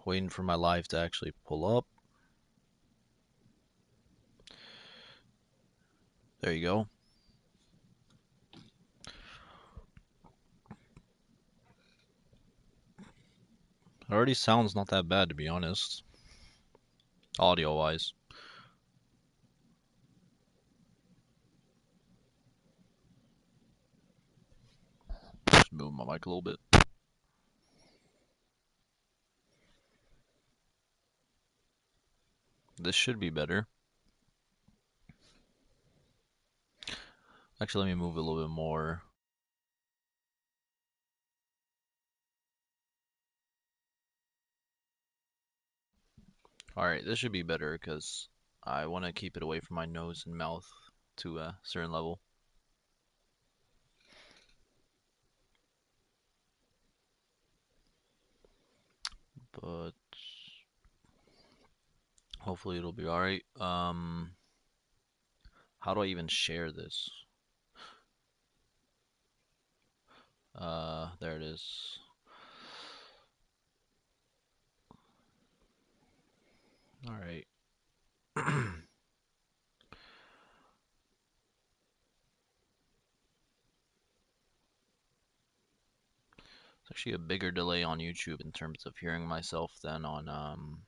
Waiting for my live to actually pull up. There you go. It already sounds not that bad, to be honest, audio-wise. Just move my mic a little bit. This should be better. Actually, let me move it a little bit more. Alright, this should be better because I want to keep it away from my nose and mouth to a certain level. But hopefully it'll be alright. How do I even share this? There it is. Alright. It's actually a bigger delay on YouTube in terms of hearing myself than on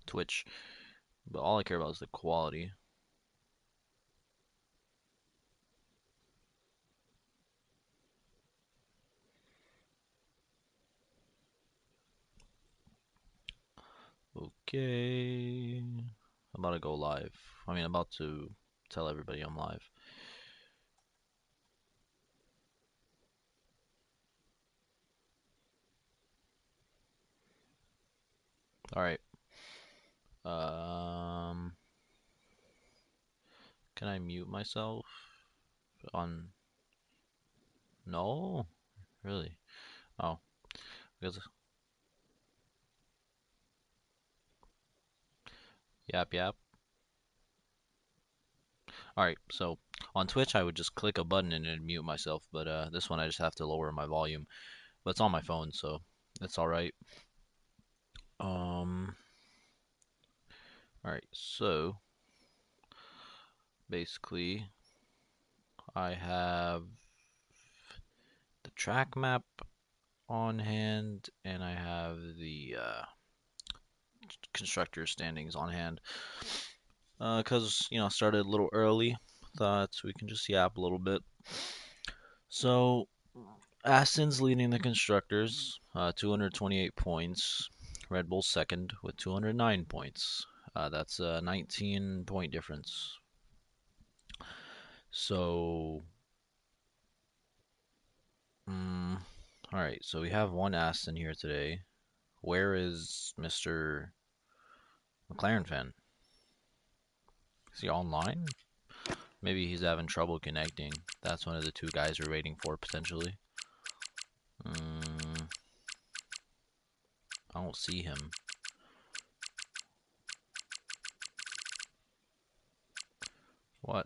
Twitch. But all I care about is the quality. Okay. I'm about to go live. I'm about to tell everybody I'm live. Alright. Can I mute myself? On... No? Really? Oh. Because... Yap yap. Alright, so on Twitch I would just click a button and it'd mute myself, but this one I just have to lower my volume. But it's on my phone, so it's alright. Alright, so basically I have the track map on hand and I have the constructor standings on hand. Because, I started a little early, thought we can just yap a little bit. So, Aston's leading the constructors, 228 points. Red Bull second with 209 points. That's a 19-point difference. So, alright, so we have one Aston here today. Where is Mr. McLaren fan? Is he online? Maybe he's having trouble connecting. That's one of the two guys we're waiting for, potentially. I don't see him. What?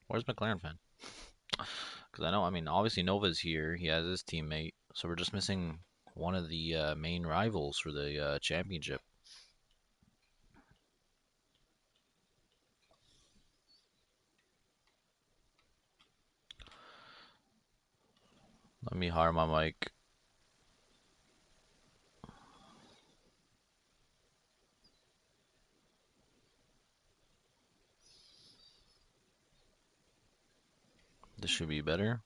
Where's McLaren fan? Because I know, obviously Nova's here. He has his teammate. So we're just missing one of the main rivals for the championship. Let me hire my mic. This should be better.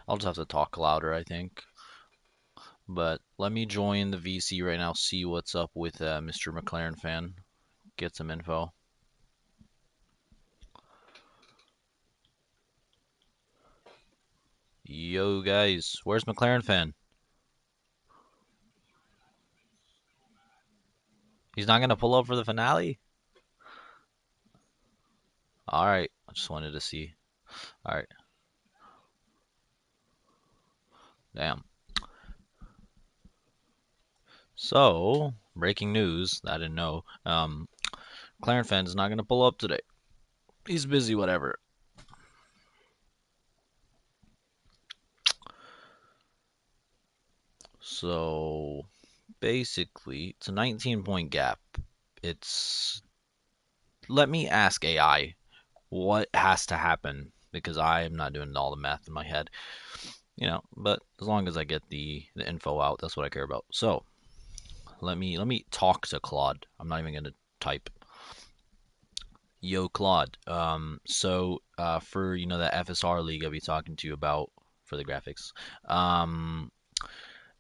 I'll just have to talk louder, I think. But let me join the VC right now, see what's up with Mr. McLaren fan. Get some info. Yo, guys, where's McLaren fan? He's not gonna pull up for the finale? Alright, I just wanted to see. Alright. Damn. So, breaking news, I didn't know. McLaren fan's not gonna pull up today. He's busy, whatever. So basically, it's a 19-point gap. It's Let me ask AI what has to happen because I am not doing all the math in my head, but as long as I get the info out, that's what I care about. So let me talk to Claude. I'm not even gonna type. Yo, Claude. For that FSR league I'll be talking to you about for the graphics. Um,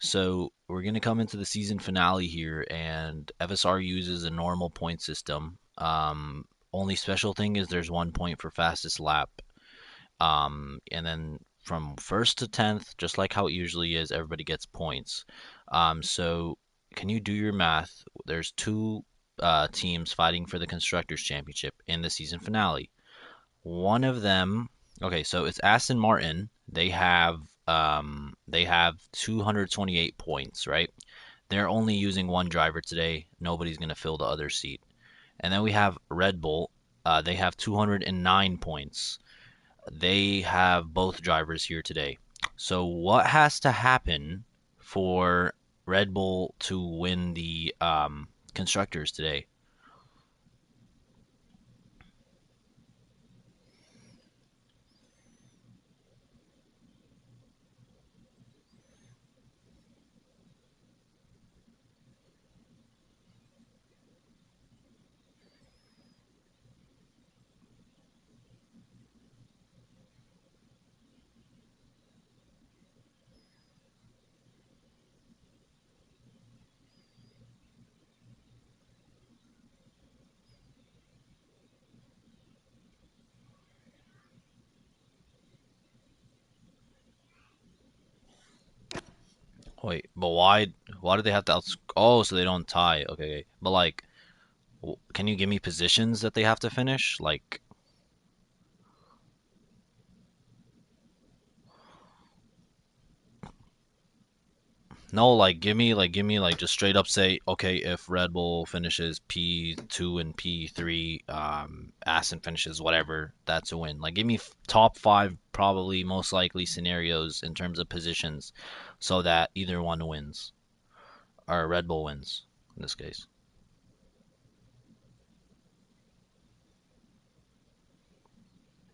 so we're gonna come into the season finale here, and FSR uses a normal point system. Only special thing is there's 1 point for fastest lap. And then from first to 10th, just like how it usually is, everybody gets points. So can you do your math? There's two teams fighting for the Constructors' Championship in the season finale. One of them, okay, so it's Aston Martin. They have 228 points, right? They're only using one driver today. Nobody's gonna fill the other seat. And then we have Red Bull. They have 209 points. They have both drivers here today. So what has to happen for Red Bull to win the constructors today? Wait, but why do they have to Oh, so they don't tie. Okay, okay. But like, can you give me positions that they have to finish? Like, no, like give me just straight up say, okay, if Red Bull finishes P2 and P3, Aston finishes whatever, that's a win. Like give me top five probably most likely scenarios in terms of positions so that either one wins or Red Bull wins in this case.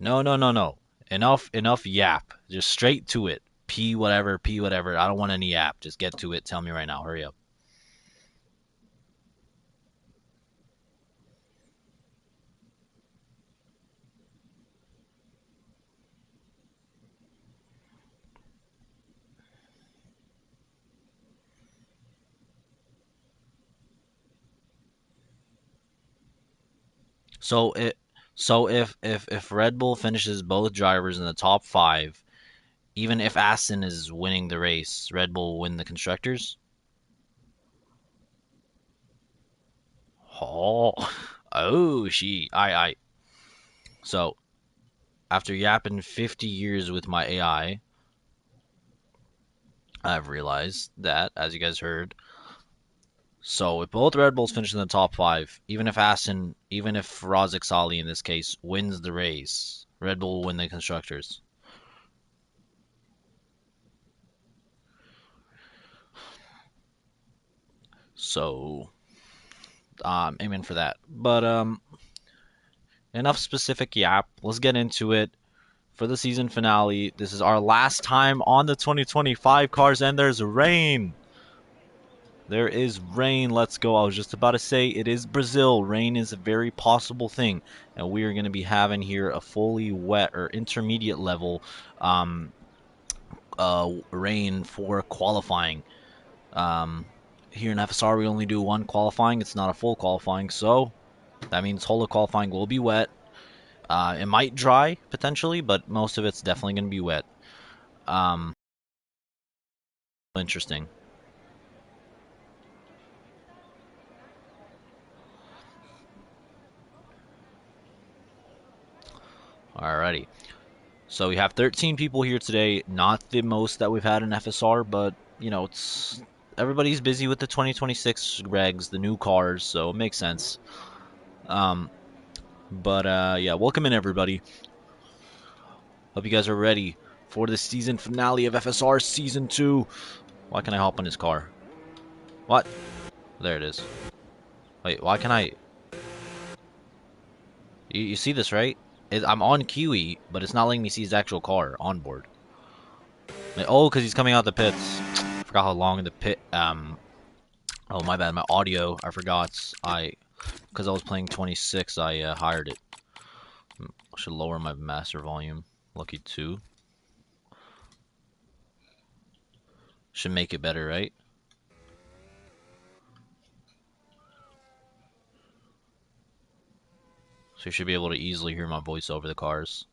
No, no, no, no. Enough yap. Just straight to it. P whatever, P whatever. I don't want any yap. Just get to it. Tell me right now. Hurry up. So it so if Red Bull finishes both drivers in the top five, even if Aston is winning the race, Red Bull will win the constructors. Oh, oh, I. So after yapping 50 years with my AI, I've realized that, as you guys heard, so if both Red Bulls finish in the top five, even if Razik Sali in this case wins the race, Red Bull will win the constructors. So aiming for that. But enough specific yap. Let's get into it for the season finale. This is our last time on the 2025 cars, and there's rain. There is rain. Let's go. I was just about to say it is Brazil. Rain is a very possible thing, and we are going to be having here a fully wet or intermediate level um, rain for qualifying. Um, Here in FSR, we only do one qualifying. It's not a full qualifying, so that means whole of qualifying will be wet. It might dry potentially, but most of it's definitely going to be wet. Um, Interesting. Alrighty. So we have 13 people here today. Not the most that we've had in FSR, but it's everybody's busy with the 2026 regs, the new cars, so it makes sense. Um, yeah, welcome in everybody. Hope you guys are ready for the season finale of FSR Season 2. Why can I hop on his car? What? There it is. Wait, why can I... You see this, right? I'm on Kiwi, but it's not letting me see his actual car on board. Oh, because he's coming out the pits. I forgot how long the pit... Oh, my bad. My audio, I forgot. Because I was playing 26, I hired it. I should lower my master volume. Lucky 2. Should make it better, right? So you should be able to easily hear my voice over the cars.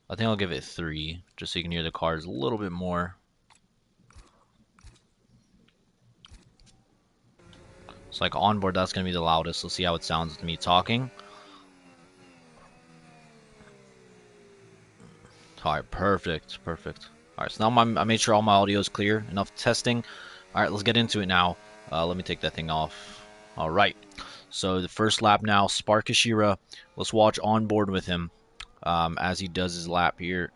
I think I'll give it 3, just so you can hear the cars a little bit more. So like onboard, that's going to be the loudest. Let's see how it sounds with me talking. Alright, perfect, perfect. Alright, so now I made sure all my audio is clear. Enough testing. Alright, let's get into it now. Let me take that thing off. Alright, so the first lap now, Spark Ashira. Let's watch onboard with him as he does his lap here.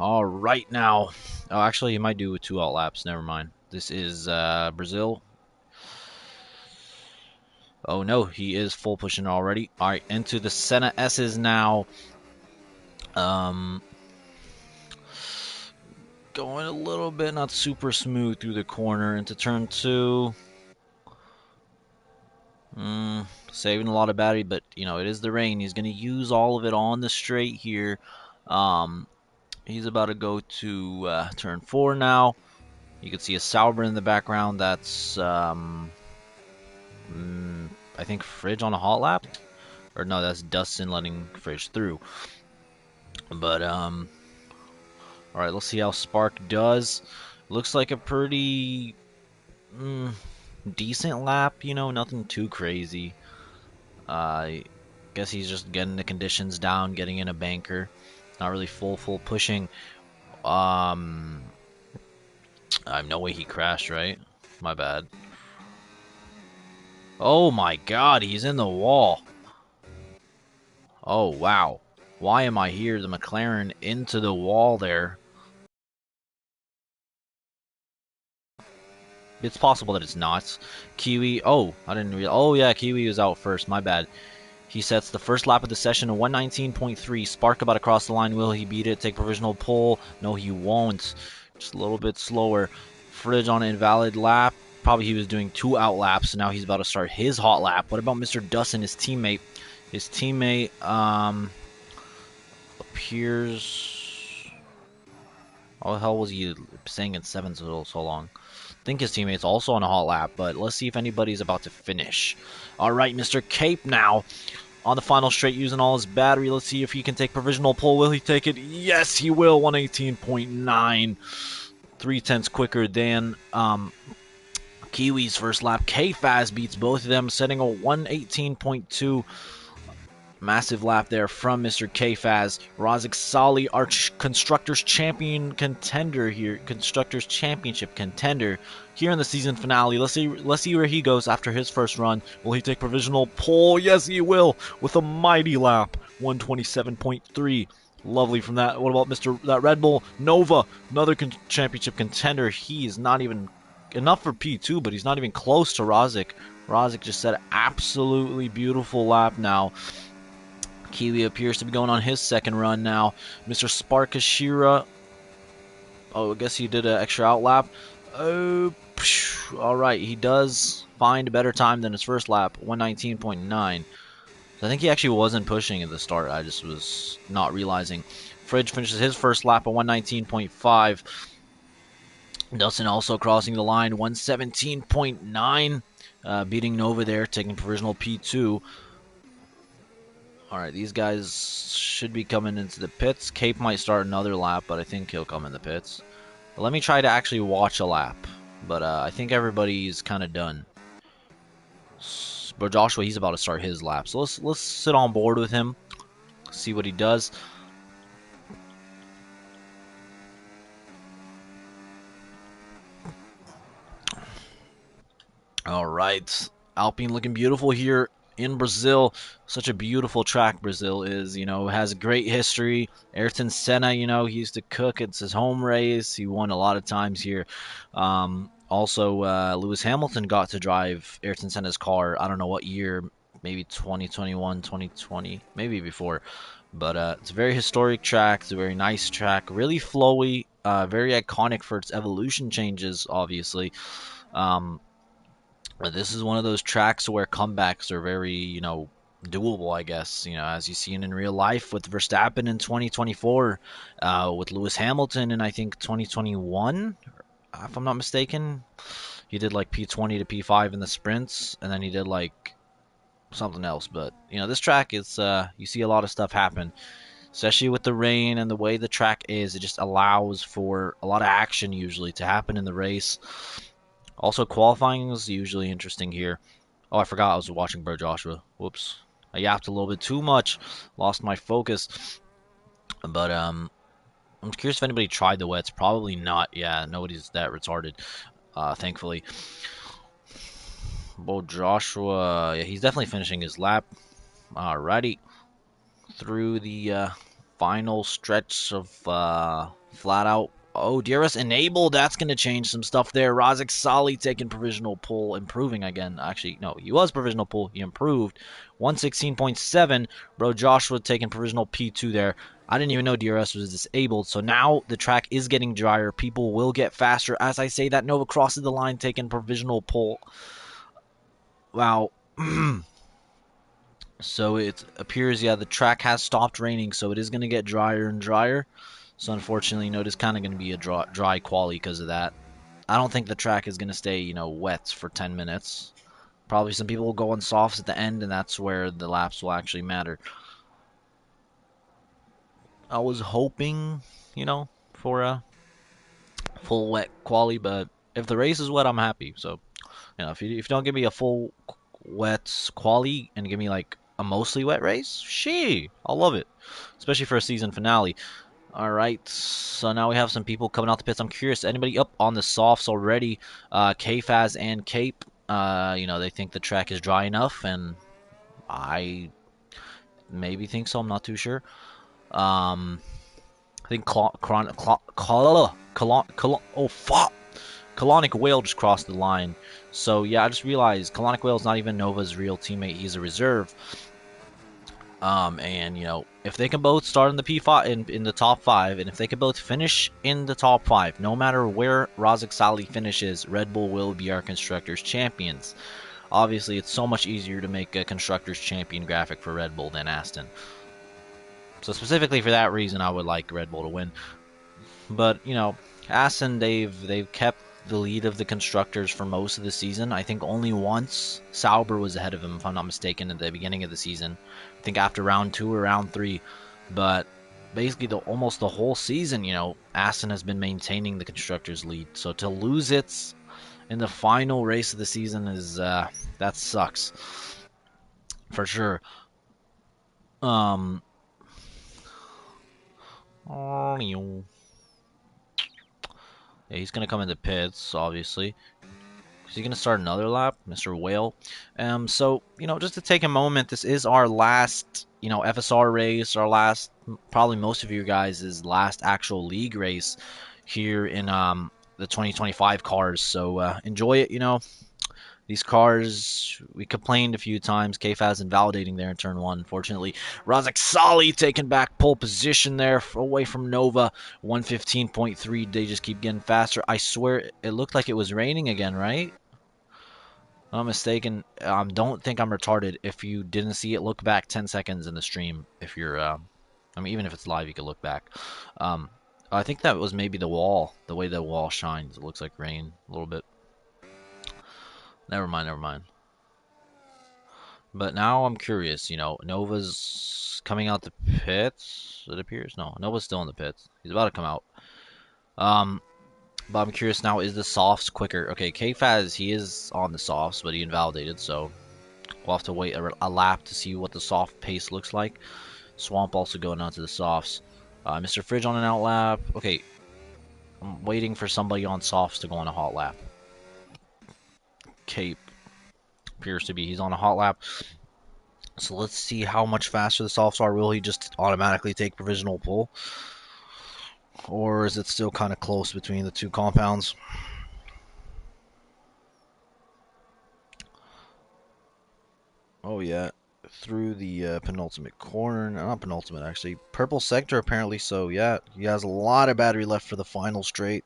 Alright now. Oh, actually, he might do 2 out laps. Never mind. This is Brazil. Oh no, he is full pushing already. Alright, into the Senna S's now. Going a little bit not super smooth through the corner into turn 2. Saving a lot of battery, but you know, it is the rain. He's going to use all of it on the straight here. He's about to go to turn 4 now. You can see a Sauber in the background. That's I think Fridge on a hot lap. Or no, that's Dustin letting Fridge through. But alright, let's see how Spark does. Looks like a pretty decent lap, you know, nothing too crazy. I guess he's just getting the conditions down, getting in a banker. Not really full pushing. I have no way he crashed, right? My bad. Oh my god, he's in the wall. Oh wow. Why am I here? The McLaren into the wall there. It's possible that it's not. Kiwi. Oh, I didn't realize. Oh yeah, Kiwi was out first. My bad. He sets the first lap of the session at 119.3. Spark about to cross the line. Will he beat it? Take provisional pole? No, he won't. Just a little bit slower. Fridge on an invalid lap. Probably he was doing 2 out laps. So now he's about to start his hot lap. What about Mr. Dustin, his teammate? His teammate appears... How the hell was he staying in 7 so long? I think his teammate's also on a hot lap, but let's see if anybody's about to finish. Alright, Mr. Cape now on the final straight using all his battery. Let's see if he can take provisional pole. Will he take it? Yes, he will. 118.9. 3/10 quicker than Kiwi's first lap. K-Faz beats both of them, setting a 118.2. Massive lap there from Mr. K-Faz. Razik Sali, our Constructors Champion contender here. Constructors Championship contender here in the season finale. Let's see where he goes after his first run. Will he take provisional pole? Yes, he will, with a mighty lap. 127.3. Lovely from that. What about that Red Bull Nova? Another championship contender. He is not even enough for P2, but he's not even close to Razik. Razik just said absolutely beautiful lap now. Kiwi appears to be going on his second run now. Mr. Spark Ashira. Oh, I guess he did an extra out lap. Oh, alright. He does find a better time than his first lap. 119.9. So I think he actually wasn't pushing at the start. I just was not realizing. Fridge finishes his first lap at 119.5. Dustin also crossing the line. 117.9. Beating Nova there, taking provisional P2. Alright, these guys should be coming into the pits. Cape might start another lap, but I think he'll come in the pits. But let me try to actually watch a lap. But I think everybody's kind of done. But Joshua, he's about to start his lap. So let's sit on board with him. See what he does. All right. Alpine looking beautiful here in Brazil. Such a beautiful track Brazil is, has a great history. Ayrton Senna, he used to cook. It's his home race. He won a lot of times here. Also, Lewis Hamilton got to drive Ayrton Senna's car. I don't know what year, maybe 2021, 2020, maybe before. But it's a very historic track. It's a very nice track. Really flowy. Very iconic for its evolution changes, obviously. Um, but this is one of those tracks where comebacks are very, doable, I guess. As you see in real life with Verstappen in 2024, with Lewis Hamilton in I think 2021, if I'm not mistaken. He did like P20 to P5 in the sprints, and then he did like something else. But this track is you see a lot of stuff happen, especially with the rain and the way the track is. It just allows for a lot of action usually to happen in the race. Also, qualifying is usually interesting here. Oh, I forgot I was watching Bro Joshua. Whoops. I yapped a little bit too much. Lost my focus. But I'm curious if anybody tried the wets. Probably not. Yeah, nobody's that retarded. Thankfully. Bro Joshua, yeah, he's definitely finishing his lap. Alrighty. Through the final stretch of flat out. Oh, DRS enabled. That's going to change some stuff there. Razak Sali taking provisional pull, improving again. Actually, no, he was provisional pull. He improved. 116.7. Bro Joshua taking provisional P2 there. I didn't even know DRS was disabled. So now the track is getting drier. People will get faster. As I say that, Nova crosses the line taking provisional pull. Wow. So it appears, yeah, the track has stopped raining, so it is going to get drier and drier. So unfortunately, it is kind of going to be a dry quali because of that. I don't think the track is going to stay, wet for 10 minutes. Probably some people will go on softs at the end, and that's where the laps will actually matter. I was hoping, for a full wet quali, but if the race is wet, I'm happy. So, if you don't give me a full wet quali and give me like a mostly wet race, I'll love it, especially for a season finale. All right, so now we have some people coming out the pits. I'm curious, anybody up on the softs already? KFaz and Cape, they think the track is dry enough, and I maybe think so. I'm not too sure. I think oh fuck, Kalonic Whale just crossed the line. So yeah, I just realized Kalonic Whale is not even Nova's real teammate. He's a reserve. And if they can both start in the P5 in the top five, and if they can both finish in the top five, no matter where Razak Sali finishes, Red Bull will be our constructors champions. Obviously, it's so much easier to make a constructors champion graphic for Red Bull than Aston. So specifically for that reason, I would like Red Bull to win. But Aston, they've kept the lead of the constructors for most of the season. I think only once Sauber was ahead of him, if I'm not mistaken, at the beginning of the season. I think after round 2 or round 3. But basically, almost the whole season, Aston has been maintaining the constructors' lead. So to lose it in the final race of the season is that sucks for sure. Um. Yeah, he's gonna come into pits, obviously. Is he going to start another lap, Mr. Whale? So, just to take a moment, this is our last, FSR race, our last, probably most of you guys' last actual league race here in the 2025 cars. So enjoy it, These cars, we complained a few times. KFAS invalidating there in turn 1, unfortunately. Razak Sali taking back pole position there away from Nova. 115.3. They just keep getting faster. I swear it looked like it was raining again, right? If I'm not mistaken. Don't think I'm retarded. If you didn't see it, look back 10 seconds in the stream. If you're, even if it's live, you can look back. I think that was maybe the wall. The way the wall shines. It looks like rain a little bit. Never mind. But now I'm curious, Nova's coming out the pits, it appears. No, Nova's still in the pits. He's about to come out. But I'm curious now, is the softs quicker? Okay, KFaz, he is on the softs, but he invalidated, so we'll have to wait a lap to see what the soft pace looks like. Swamp also going on to the softs. Mr. Fridge on an out lap. Okay, I'm waiting for somebody on softs to go on a hot lap. Cape. appears to be. He's on a hot lap. So let's see how much faster the softs are. Will he just automatically take provisional pull? Or is it still kind of close between the two compounds? Oh yeah, through the penultimate corner, not penultimate actually, purple sector apparently. So yeah, he has a lot of battery left for the final straight.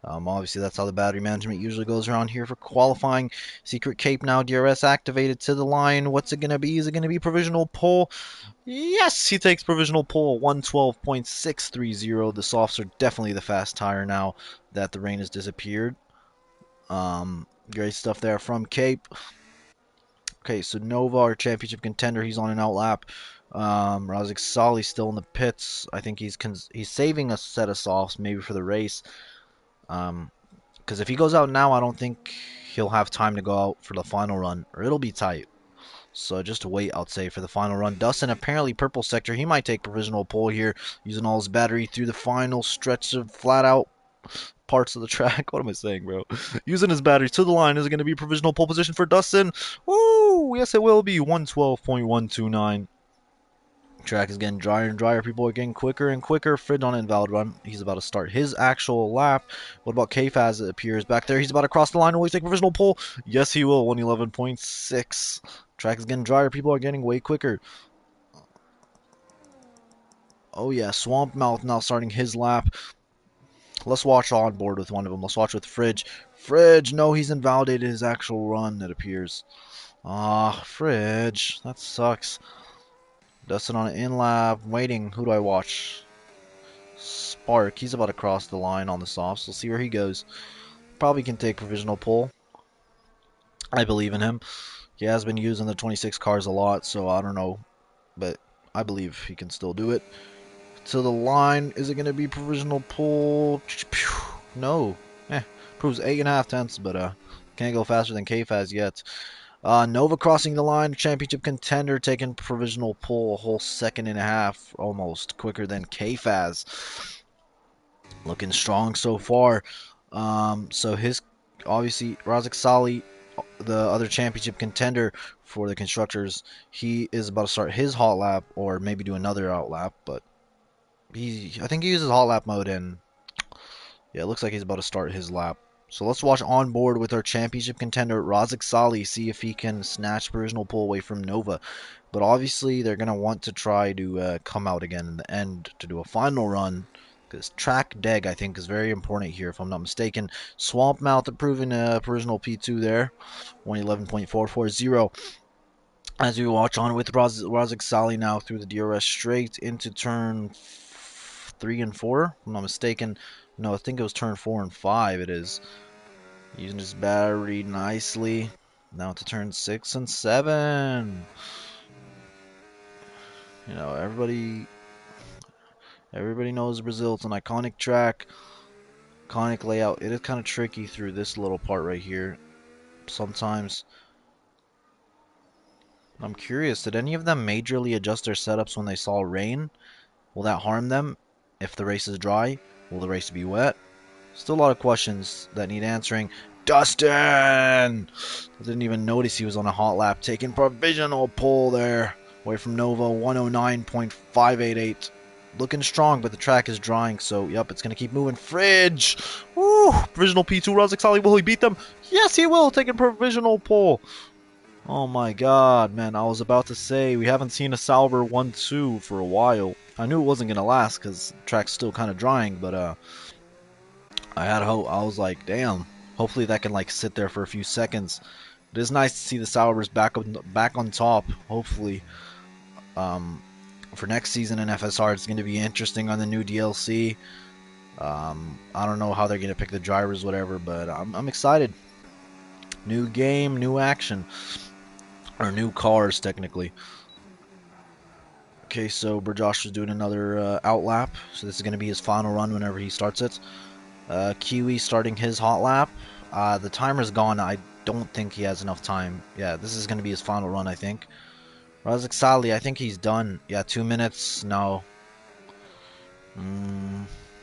Obviously that's how the battery management usually goes around here for qualifying. Secret Cape now, DRS activated to the line. What's it gonna be? Is it gonna be provisional pull? Yes, he takes provisional pull, 112.630. The softs are definitely the fast tire now that the rain has disappeared. Great stuff there from Cape. Okay, so Nova, our championship contender, he's on an outlap. Razik Sali still in the pits. I think he's saving a set of softs maybe for the race. Because if he goes out now, I don't think he'll have time to go out for the final run, or it'll be tight. So just wait, I'd say, for the final run. Dustin, apparently purple sector, he might take provisional pole here, using all his battery through the final stretch of flat out parts of the track. What am I saying, bro? Using his battery to the line. Is it going to be provisional pole position for Dustin? Woo! Yes, it will be. 112.129. Track is getting drier and drier. People are getting quicker and quicker. Frid on an invalid run. He's about to start his actual lap. What about Kfaz? It appears back there. He's about to cross the line. Will he take provisional pole? Yes, he will. 111.6. Track is getting drier. People are getting way quicker. Oh yeah, Swamp Mouth now starting his lap. Let's watch on board with one of them. Let's watch with Fridge. Fridge, no, he's invalidated his actual run, it appears. Ah, Fridge, that sucks. Dustin on an in-lap, waiting. Who do I watch? Spark, he's about to cross the line on the softs. We'll see where he goes. Probably can take provisional pull. I believe in him. He has been using the 26 cars a lot, so I don't know. But I believe he can still do it. To the line, is it going to be provisional pull? No. Proves 8.5 tenths, but can't go faster than KFAS yet. Nova crossing the line, championship contender, taking provisional pull a whole second and a half, almost quicker than KFAS. Looking strong so far. So his, obviously, Razik Sali, the other championship contender for the constructors, he is about to start his hot lap, or maybe do another out lap, but I think he uses hot lap mode, and yeah, it looks like he's about to start his lap. So let's watch on board with our championship contender, Razik Sali, see if he can snatch provisional pull away from Nova. But obviously, they're going to want to try to come out again in the end to do a final run. Because track deg, I think, is very important here, if I'm not mistaken. Swamp Mouth approving a provisional P2 there. 111.440. As we watch on with Razik Sali now through the DRS straight into turn 3 and 4, if I'm not mistaken. No, I think it was turn 4 and 5 it is. Using his battery nicely. Now to turn 6 and 7. You know, everybody knows Brazil. It's an iconic track. Iconic layout. It is kind of tricky through this little part right here. Sometimes. I'm curious, did any of them majorly adjust their setups when they saw rain? Will that harm them? If the race is dry, will the race be wet? Still a lot of questions that need answering. Dustin! I didn't even notice he was on a hot lap, taking provisional pull there. Away from Nova, 109.588. Looking strong, but the track is drying, so yep, it's going to keep moving. Fridge! Woo! Provisional P2, Razik Sali, will he beat them? Yes, he will, taking provisional pull. Oh my god, man, I was about to say, we haven't seen a Sauber 1-2 for a while. I knew it wasn't going to last, because the track's still kind of drying, but I had hope. I was like, damn, hopefully that can like sit there for a few seconds. It is nice to see the Saubers back on top, hopefully. For next season in FSR, it's going to be interesting on the new DLC. I don't know how they're going to pick the drivers, whatever, but I'm excited. New game, new action. Or new cars, technically. Okay, so Burjosh is doing another outlap. So this is going to be his final run whenever he starts it. Kiwi starting his hot lap. The timer's gone. I don't think he has enough time. Yeah, this is going to be his final run, I think. Razik Sali, I think he's done. Yeah, 2 minutes. No.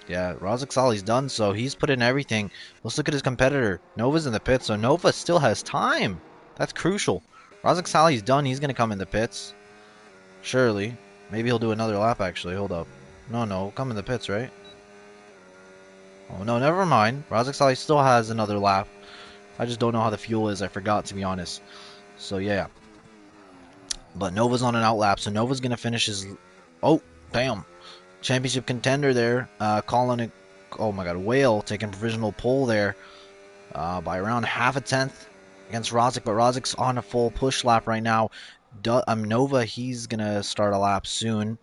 Yeah, Razik Sali's done, so he's put in everything. Let's look at his competitor. Nova's in the pit, so Nova still has time. That's crucial. Razak Salih's done. He's gonna come in the pits. Surely. Maybe he'll do another lap, actually. Hold up. No, no. Come in the pits, right? Oh, no. Never mind. Razak Salih still has another lap. I just don't know how the fuel is. I forgot, to be honest. So, yeah. But Nova's on an out lap, so Nova's going to finish his... Oh, damn. Championship contender there. Calling it... Oh, my God. Whale taking provisional pole there by around half a tenth against Rozic. But Rozic's on a full push lap right now. Nova, he's going to start a lap soon.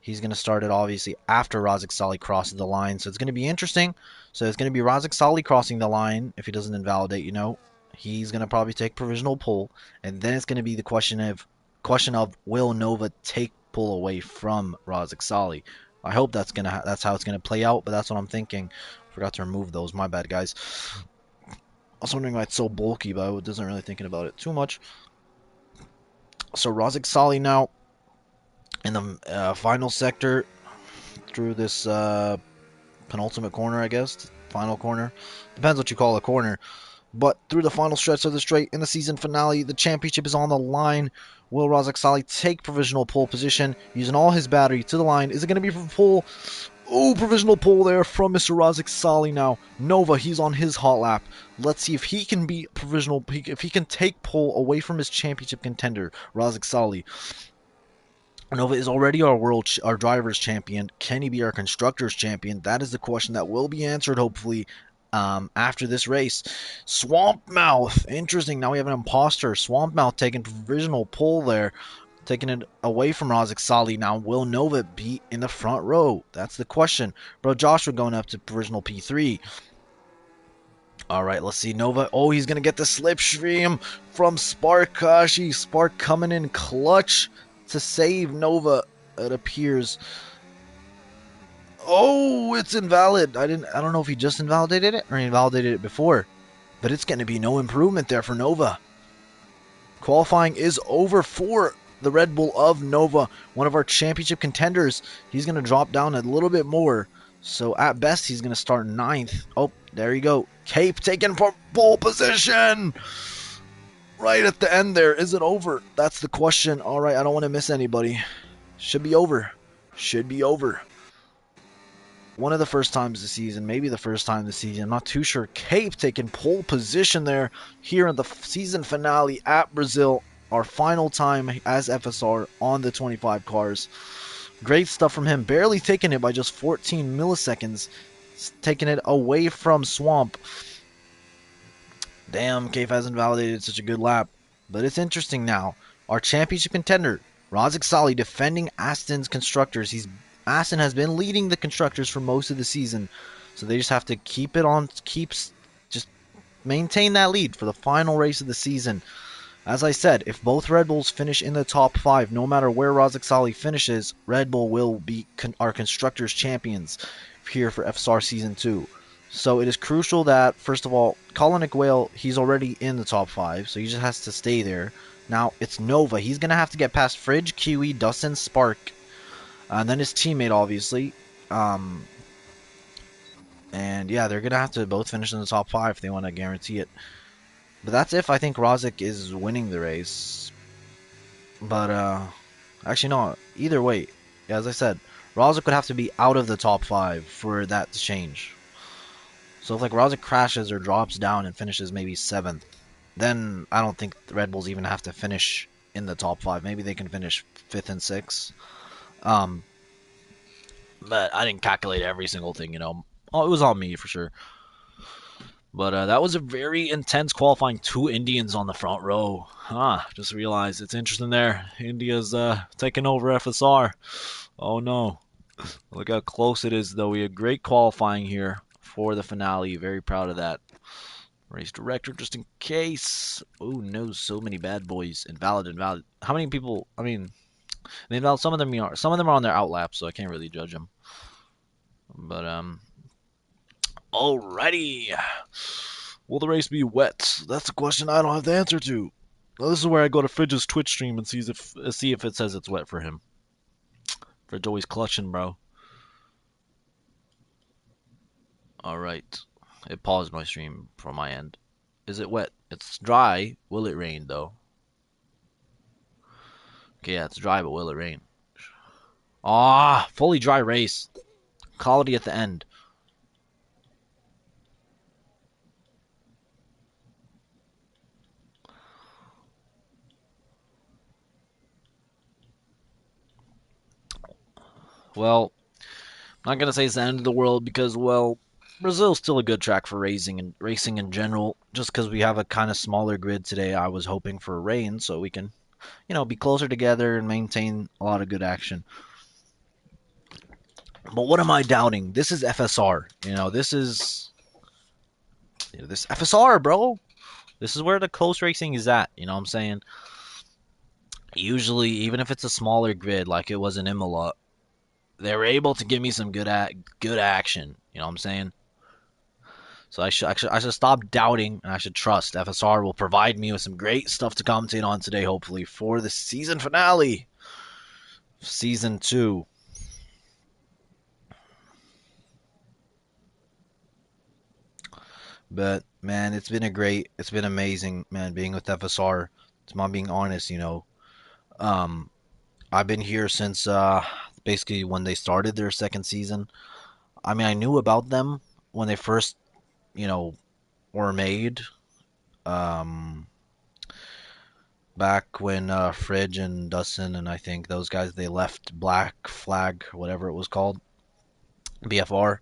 He's going to start it, obviously, after Razak Salih crosses the line. So it's going to be interesting. So it's going to be Razak Salih crossing the line. If he doesn't invalidate, he's going to probably take provisional pull. And then it's going to be the question of will Nova take pull away from Razak Salih. I hope that's how it's going to play out, but that's what I'm thinking. Forgot to remove those. My bad, guys. I was wondering why it's so bulky, but I wasn't really thinking about it too much. So Razak Salih now in the final sector through this penultimate corner, I guess. Final corner. Depends what you call a corner. But through the final stretch of the straight in the season finale, the championship is on the line. Will Razak Salih take provisional pole position using all his battery to the line? Is it going to be for pole? Oh, provisional pole there from Mr. Razak Salih now. Nova, he's on his hot lap. Let's see if he can be provisional, if he can take pole away from his championship contender, Razak Salih. Nova is already our drivers champion. Can he be our constructors champion? That is the question that will be answered hopefully after this race. Swamp Mouth, interesting. Now we have an imposter. Swamp Mouth taking provisional pole there, taking it away from Razak Salih. Now will Nova be in the front row? That's the question. Bro, Joshua going up to provisional P3. All right, let's see. Nova. Oh, he's going to get the slipstream from Sparkashi. Spark coming in clutch to save Nova, it appears. Oh, it's invalid. I don't know if he just invalidated it or he invalidated it before. But it's going to be no improvement there for Nova. Qualifying is over for the Red Bull of Nova, one of our championship contenders. He's going to drop down a little bit more. So at best, he's going to start 9th. Oh, there you go. Cape taken for pole position. Right at the end there. Is it over? That's the question. All right, I don't want to miss anybody. Should be over. Should be over. One of the first times this season, maybe the first time this season. I'm not too sure. Cape taking pole position there here in the season finale at Brazil. Our final time as FSR on the 25 cars. Great stuff from him. Barely taking it by just 14 milliseconds. Taking it away from Swamp. Damn, Cape hasn't validated such a good lap. But it's interesting now. Our championship contender, Razak Salih, defending Aston's constructors. Aston has been leading the constructors for most of the season. So they just have to just maintain that lead for the final race of the season. As I said, if both Red Bulls finish in the top 5, no matter where Razak Salih finishes, Red Bull will be our constructors champions here for FSR Season 2. So it is crucial that, first of all, Colin Whale, he's already in the top 5, so he just has to stay there. Now, it's Nova. He's going to have to get past Fridge, Kiwi, Dustin, Spark, and then his teammate, obviously. And yeah, they're going to have to both finish in the top 5 if they want to guarantee it. But that's if I think Razak is winning the race. But, actually, no, either way, as I said, Razak would have to be out of the top 5 for that to change. So if like Razak crashes or drops down and finishes maybe 7th, then I don't think the Red Bulls even have to finish in the top 5. Maybe they can finish 5th and 6th. But I didn't calculate every single thing, Oh, it was on me for sure. But that was a very intense qualifying. 2 Indians on the front row. Just realized it's interesting there. India's taking over FSR. Oh no. Look how close it is though. We had great qualifying here for the finale. Very proud of that. Race director, just in case. Oh no, so many bad boys. Invalid. How many people? I mean, some of them are on their outlap, so I can't really judge them. But alrighty. Will the race be wet? That's a question I don't have the answer to. Well, this is where I go to Fridge's Twitch stream and see if it says it's wet for him. Fridge always clutching, bro. Alright. It paused my stream from my end. Is it wet? It's dry. Will it rain, though? Okay, yeah, it's dry, but will it rain? Ah, fully dry race. Quality at the end. Well, I'm not gonna say it's the end of the world because, well, Brazil's still a good track for racing in general. Just because we have a kind of smaller grid today, I was hoping for rain so we can, be closer together and maintain a lot of good action. But what am I doubting? This is FSR. This FSR, bro. This is where the close racing is at. You know what I'm saying? Usually, even if it's a smaller grid like it was in Imola, they were able to give me some good action. You know what I'm saying? So I should stop doubting and I should trust FSR will provide me with some great stuff to commentate on today, hopefully for the season finale, season two. But man, it's been amazing, man, being with FSR. It's my being honest. Um, I've been here since basically when they started their second season. I mean, I knew about them when they first, you know, were made. Um, Back when Fridge and Dustin and I think those guys they left Black Flag, whatever it was called, BFR,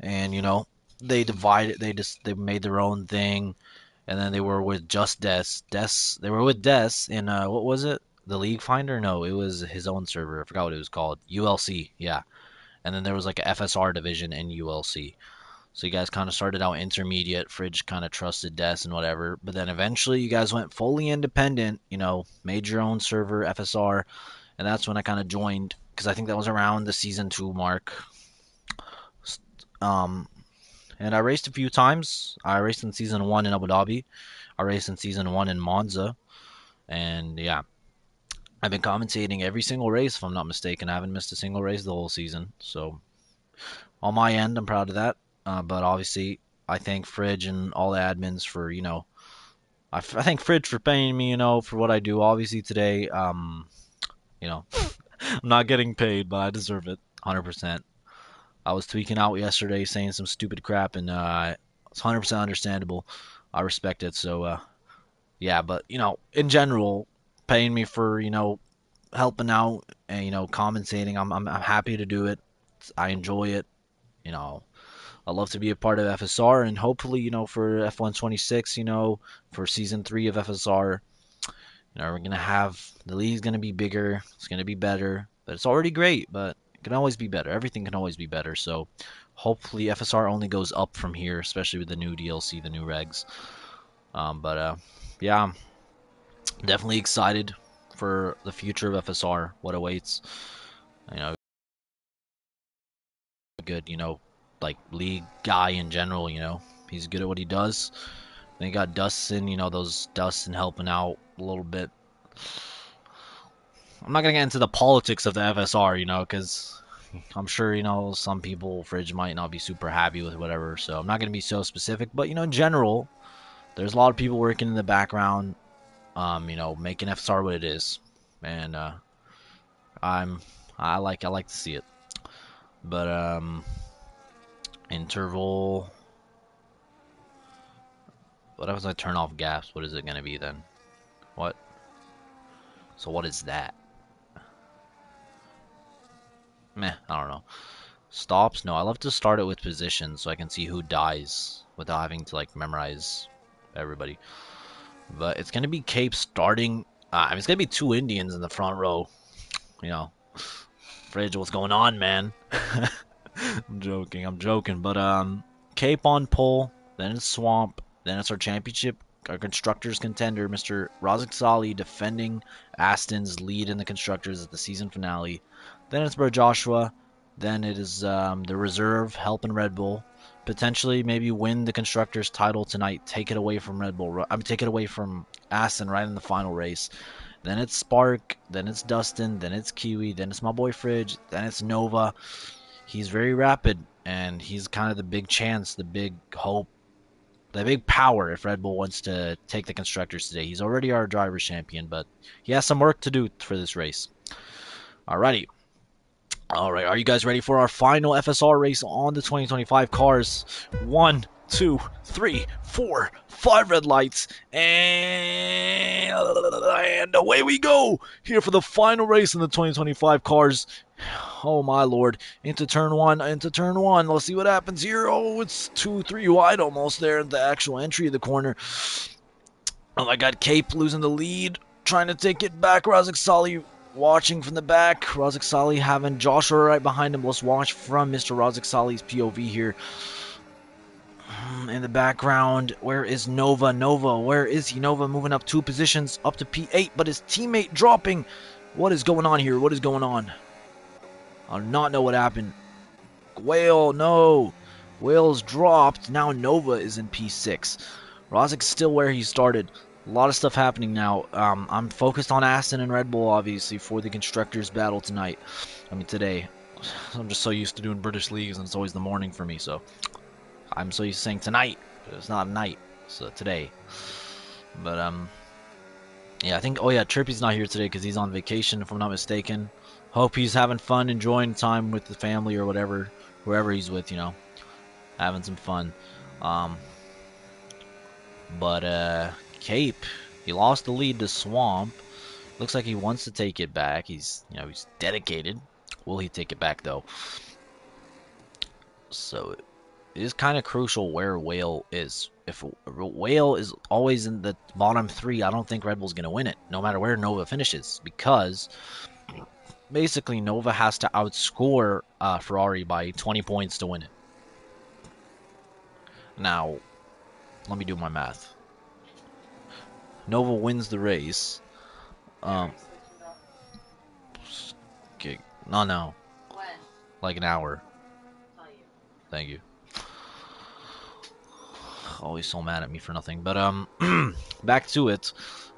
and they made their own thing, and then they were with just They were with Des in what was it? The League Finder? No, it was his own server. I forgot what it was called. ULC, yeah. And then there was like a FSR division in ULC. So you guys kind of started out intermediate. Fridge kind of trusted Des and whatever. But then eventually you guys went fully independent, made your own server, FSR. And that's when I kind of joined because I think that was around the season 2 mark. Um, and I raced a few times. I raced in season 1 in Abu Dhabi. I raced in season 1 in Monza. And yeah, I've been commentating every single race if I'm not mistaken. I haven't missed a single race the whole season. So on my end, I'm proud of that. But obviously, I thank Fridge and all the admins for, I thank Fridge for paying me, for what I do. Obviously, today, you know, I'm not getting paid, but I deserve it 100%. I was tweaking out yesterday saying some stupid crap, and it's 100% understandable. I respect it. So, yeah, but, in general, paying me for, helping out and, commentating, I'm happy to do it. I enjoy it. You know, I love to be a part of FSR, and hopefully, for F126, for season 3 of FSR, we're gonna have the league's gonna be bigger, it's gonna be better, but it's already great, but it can always be better. Everything can always be better. So hopefully FSR only goes up from here, especially with the new DLC, the new regs. But yeah, I'm definitely excited for the future of FSR, what awaits. You know, good, like league guy in general. He's good at what he does. Then you got Dustin, those Dustin helping out a little bit. I'm not gonna get into the politics of the FSR, because I'm sure some people Fridge might not be super happy with whatever. So I'm not gonna be so specific, but in general, there's a lot of people working in the background, making FSR what it is, and I'm I like to see it. But interval. What if I turn off gas? What is it gonna be then? What? So what is that? Meh, I don't know. Stops? No, I love to start it with positions so I can see who dies without having to like memorize everybody. But it's gonna be Cape starting. I mean, it's gonna be 2 Indians in the front row. You know, Fridge, what's going on, man? I'm joking. I'm joking. But Cape on pole. Then it's Swamp. Then it's our championship, our constructors contender, Mr. Razak Sali, defending Aston's lead in the constructors at the season finale. Then it's Bro Joshua. Then it is the reserve helping Red Bull. Potentially, maybe win the constructors title tonight. Take it away from Red Bull. I mean, take it away from Aston right in the final race. Then it's Spark. Then it's Dustin. Then it's Kiwi. Then it's my boy Fridge. Then it's Nova. He's very rapid, and he's kind of the big chance, the big hope the big power if Red Bull wants to take the constructors today. He's already our driver's champion, but he has some work to do for this race. Alrighty. All right, are you guys ready for our final FSR race on the 2025 cars? 1, 2, 3, 4, 5 red lights, and away we go here for the final race in the 2025 cars. Oh my lord, into turn 1, into turn 1. Let's see what happens here. Oh, it's 2, 3 wide almost there at the actual entry of the corner. Oh my god, Cape losing the lead, trying to take it back. Razak Sali watching from the back. Razak Sali having Joshua right behind him. Let's watch from Mr. Razak Sali's POV here. In the background, where is Nova? Nova, where is he? Nova moving up 2 positions, up to P8, but his teammate dropping. What is going on here? What is going on? I do not know what happened. Whale, no. Whale's dropped. Now Nova is in P6. Razak's still where he started. A lot of stuff happening now. I'm focused on Aston and Red Bull, obviously, for the Constructors battle tonight. I mean, today. I'm just so used to doing British leagues, and it's always the morning for me, so I'm so used to saying tonight, but it's not night, so today. But, yeah, I think, oh yeah, Trippy's not here today because he's on vacation, if I'm not mistaken. Hope he's having fun, enjoying time with the family or whatever, whoever he's with, you know, having some fun. Cape, he lost the lead to Swamp. Looks like he wants to take it back. He's, you know, he's dedicated. Will he take it back though? So it is kind of crucial where Whale is. If Whale is always in the bottom 3, I don't think Red Bull's gonna win it, no matter where Nova finishes, because basically Nova has to outscore Ferrari by 20 points to win it. Now, let me do my math. Nova wins the race. Okay. No. When? Like an hour. Tell you. Thank you. Always so mad at me for nothing. But back to it.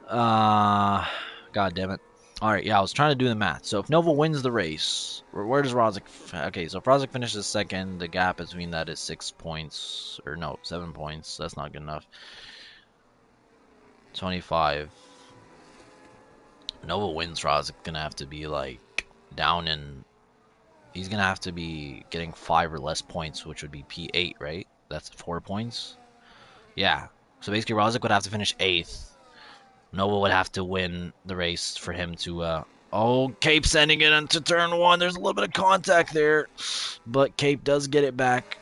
God damn it. All right, yeah, I was trying to do the math. So if Nova wins the race, where does Razak? Okay, so if Razak finishes second, the gap between that is 6 points, or no, 7 points. That's not good enough. 25. Nova wins, Razak gonna have to be like down in. He's gonna have to be getting 5 or less points, which would be P8, right? That's 4 points. Yeah. So basically, Razak would have to finish 8th. Nova would have to win the race for him to. Oh, Cape sending it into turn 1. There's a little bit of contact there, but Cape does get it back.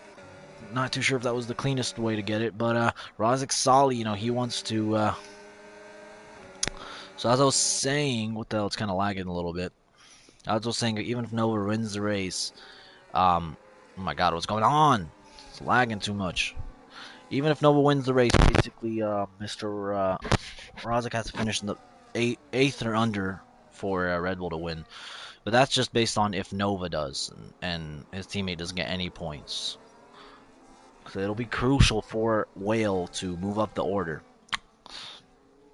Not too sure if that was the cleanest way to get it, but Razak Sali, you know, he wants to. So as I was saying, what the hell? It's kind of lagging a little bit. As I was saying, even if Nova wins the race, oh my God, what's going on? It's lagging too much. Even if Nova wins the race, basically, Mr. Razak has to finish in the 8th or under for Red Bull to win. But that's just based on if Nova does, and his teammate doesn't get any points. So it'll be crucial for Whale to move up the order.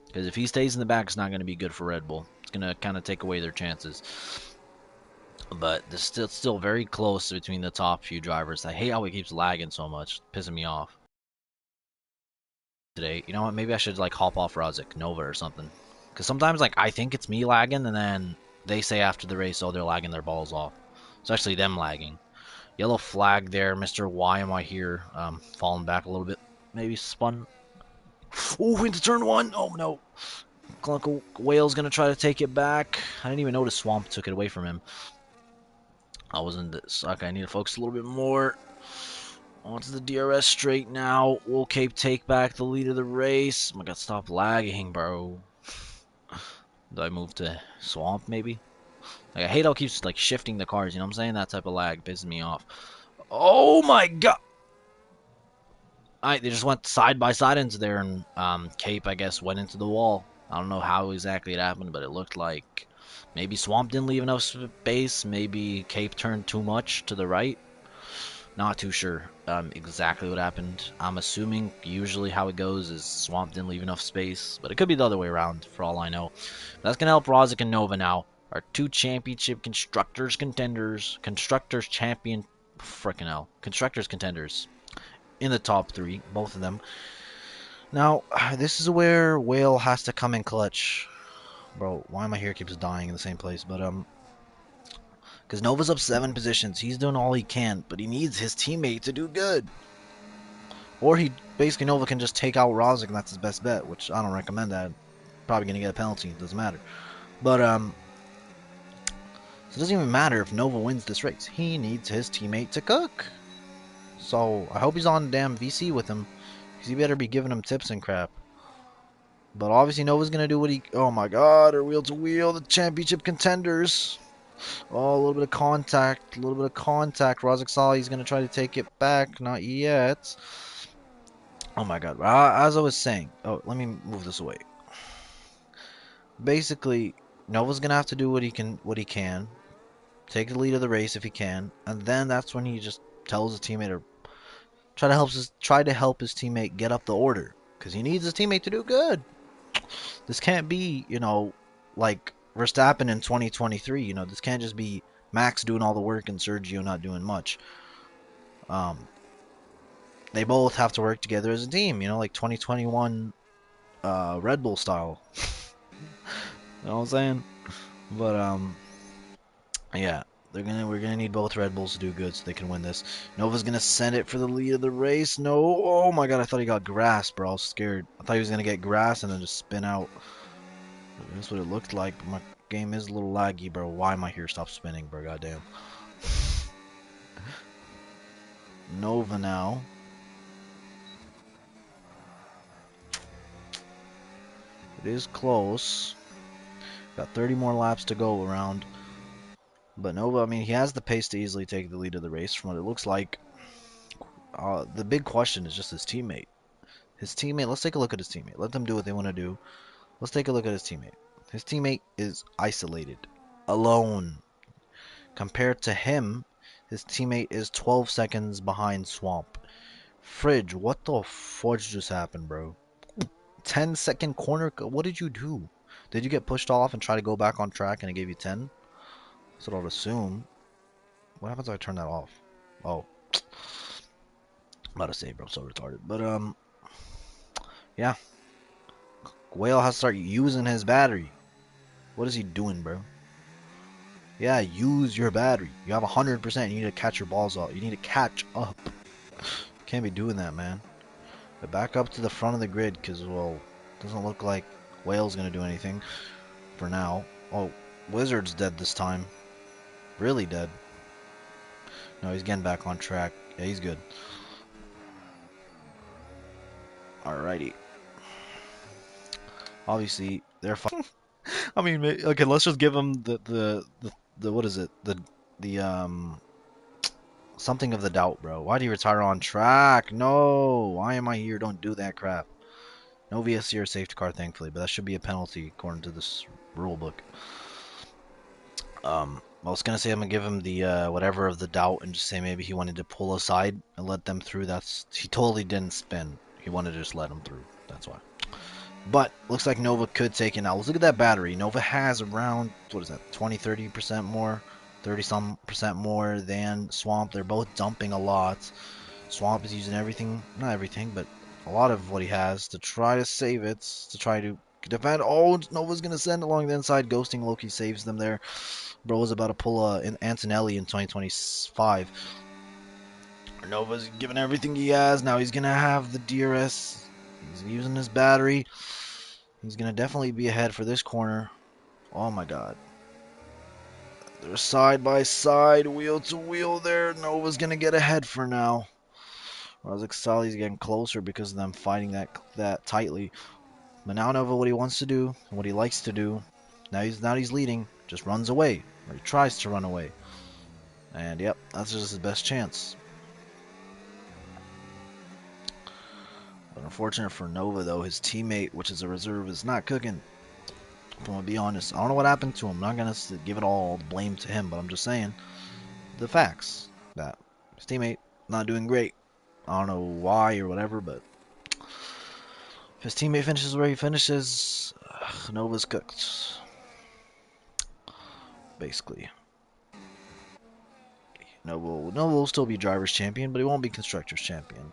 Because if he stays in the back, it's not going to be good for Red Bull. It's going to kind of take away their chances. But it's still very close between the top few drivers. I hate how he keeps lagging so much, pissing me off. Today, you know what? Maybe I should like hop off Razak Nova or something. Because sometimes like I think it's me lagging, and then they say after the race, oh, they're lagging their balls off. It's actually them lagging. Yellow flag there, Mr. Why am I here? Falling back a little bit. Maybe spun. Oh, into turn 1. Oh no. Uncle Whale's gonna try to take it back. I didn't even notice Swamp took it away from him. I wasn't this. Okay, I need to focus a little bit more. Onto the DRS straight now. Will Cape take back the lead of the race? Oh my God, stop lagging, bro. Do I move to Swamp, maybe? Like, I hate how it keeps, like, shifting the cars, you know what I'm saying? That type of lag pisses me off. Oh my God! Alright, they just went side by side into there, and Cape, I guess, went into the wall. I don't know how exactly it happened, but it looked like maybe Swamp didn't leave enough space. Maybe Cape turned too much to the right. Not too sure exactly what happened. I'm assuming usually how it goes is Swamp didn't leave enough space, but it could be the other way around for all I know. But that's going to help Razak and Nova now. Our 2 championship Constructors contenders. Constructors champion. Frickin' hell. Constructors contenders. In the top 3, both of them. Now, this is where Whale has to come in clutch. Bro, why my hair keeps dying in the same place? But, because Nova's up 7 positions. He's doing all he can, but he needs his teammate to do good. Or he, basically, Nova can just take out Rosic, and that's his best bet, which I don't recommend that. Probably going to get a penalty. It doesn't matter. But, so it doesn't even matter if Nova wins this race. He needs his teammate to cook. So, I hope he's on damn VC with him. Because he better be giving him tips and crap. But obviously Nova's going to do what he... Oh my god, they're wheel to wheel, the championship contenders. Oh, a little bit of contact. A little bit of contact. Rosic Sali's going to try to take it back. Not yet. Oh my god. As I was saying... Oh, let me move this away. Basically, Nova's going to have to do what he can. Take the lead of the race if he can. And then that's when he just tells his teammate to try to help his teammate get up the order. Because he needs his teammate to do good. This can't be, like Verstappen in 2023. This can't just be Max doing all the work and Sergio not doing much. They both have to work together as a team, like 2021 Red Bull style. You know what I'm saying? But yeah, we're gonna need both Red Bulls to do good so they can win this. Nova's gonna send it for the lead of the race. No, oh my god, I thought he got grass, bro. I was scared. I thought he was gonna get grass and then just spin out. That's what it looked like, but my game is a little laggy, bro. Why my hair stopped spinning, bro? Goddamn. Nova now. It is close. Got 30 more laps to go around. But Nova, I mean, he has the pace to easily take the lead of the race from what it looks like. The big question is just his teammate. His teammate, let's take a look at his teammate. Let them do what they want to do. Let's take a look at his teammate. His teammate is isolated, alone. Compared to him, his teammate is 12 seconds behind Swamp. Fridge, what the fudge just happened, bro? 10-second corner, what did you do? Did you get pushed off and try to go back on track and it gave you 10? That's what I would assume. What happens if I turn that off? Oh. I'm about to say, bro, so retarded. But, yeah. Whale has to start using his battery. What is he doing, bro? Yeah, use your battery. You have 100%. You need to catch your balls up. You need to catch up. Can't be doing that, man. But back up to the front of the grid, because, well, doesn't look like Whale's going to do anything for now. Oh, Wizard's dead this time. Really dead. No, he's getting back on track. Yeah, he's good. Alrighty. Obviously, they're fine. I mean, okay, let's just give him the what is it? The something of the doubt, bro. Why do you retire on track? No. Why am I here? Don't do that crap. No VSC or safety car, thankfully, but that should be a penalty according to this rule book. I was gonna say I'm gonna give him the whatever of the doubt and just say maybe he wanted to pull aside and let them through. He totally didn't spin. He wanted to just let them through. That's why. But looks like Nova could take it now. Let's look at that battery. Nova has around, what is that, 20-30% more, 30-some% more than Swamp. They're both dumping a lot. Swamp is using everything, not everything, but a lot of what he has to try to save it, to try to defend. Oh, Nova's going to send along the inside. Ghosting Loki saves them there. Bro was about to pull an Antonelli in 2025. Nova's giving everything he has. Now he's going to have the DRS. He's using his battery. He's going to definitely be ahead for this corner. Oh my god. They're side by side, wheel to wheel there. Nova's going to get ahead for now. Rosic Sali's getting closer because of them fighting that tightly. But now Nova, what he wants to do, and what he likes to do, now he's leading, just runs away. Or he tries to run away. And yep, that's just his best chance. But unfortunate for Nova, though, his teammate, which is a reserve, is not cooking. I'm gonna be honest. I don't know what happened to him. I'm not gonna give it all the blame to him, but I'm just saying the facts that his teammate not doing great. I don't know why or whatever, but if his teammate finishes where he finishes, Nova's cooked. Basically, Nova will still be drivers champion, but he won't be constructors champion.